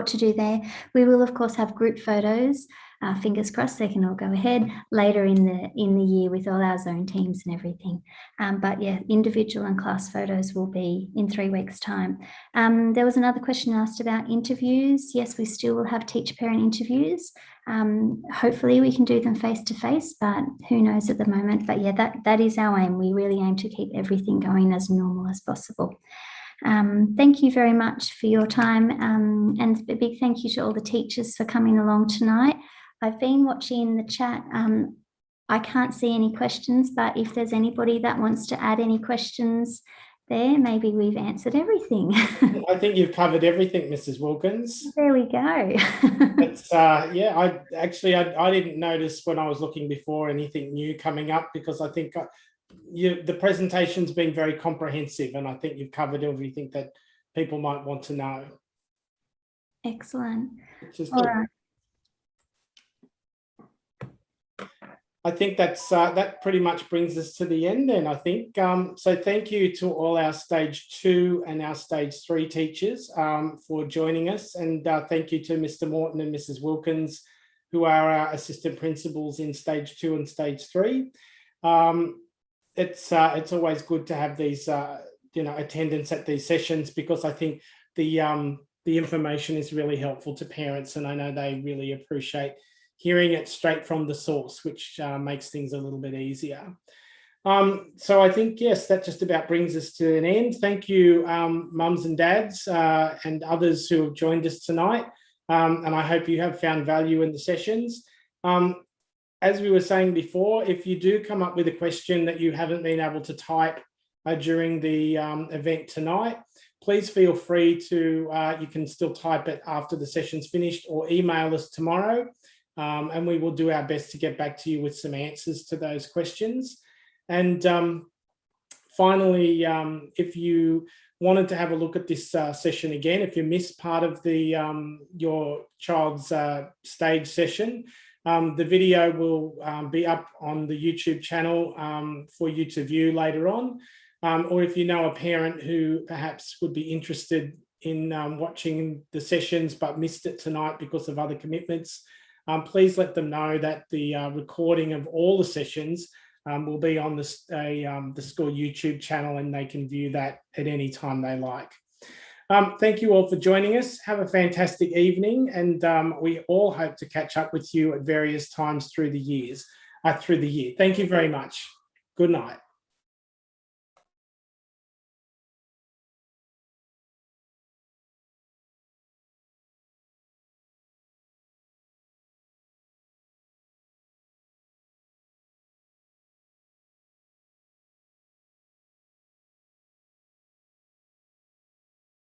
to do there. We will of course have group photos, fingers crossed they can all go ahead later in the year with all our zone teams and everything. But yeah, individual and class photos will be in 3 weeks' time. There was another question asked about interviews. Yes, we still will have teacher-parent interviews. Hopefully we can do them face-to-face, but who knows at the moment. But yeah, that is our aim. We really aim to keep everything going as normal as possible. Thank you very much for your time, and a big thank you to all the teachers for coming along tonight. I've been watching the chat. I can't see any questions, but if there's anybody that wants to add any questions there, maybe we've answered everything. I think you've covered everything, Mrs. Wilkins. There we go. It's yeah, I didn't notice when I was looking before anything new coming up, because I think the presentation's been very comprehensive, and I think you've covered everything that people might want to know. Excellent. All right. I think that pretty much brings us to the end then, I think. So thank you to all our stage 2 and our stage 3 teachers for joining us. And thank you to Mr. Morton and Mrs. Wilkins, who are our assistant principals in stage 2 and stage 3. It's always good to have these, attendance at these sessions, because I think the information is really helpful to parents, and I know they really appreciate hearing it straight from the source, which makes things a little bit easier. So I think, yes, that just about brings us to an end. Thank you, mums and dads and others who have joined us tonight. And I hope you have found value in the sessions. As we were saying before, if you do come up with a question that you haven't been able to type during the event tonight, please feel free to, you can still type it after the session's finished, or email us tomorrow. And we will do our best to get back to you with some answers to those questions. And finally, if you wanted to have a look at this session again, if you missed part of the your child's stage session, the video will be up on the YouTube channel for you to view later on. Or if you know a parent who perhaps would be interested in watching the sessions but missed it tonight because of other commitments, please let them know that the recording of all the sessions will be on the school YouTube channel, and they can view that at any time they like. Thank you all for joining us. Have a fantastic evening, and we all hope to catch up with you at various times through the year. Thank you very much. Good night.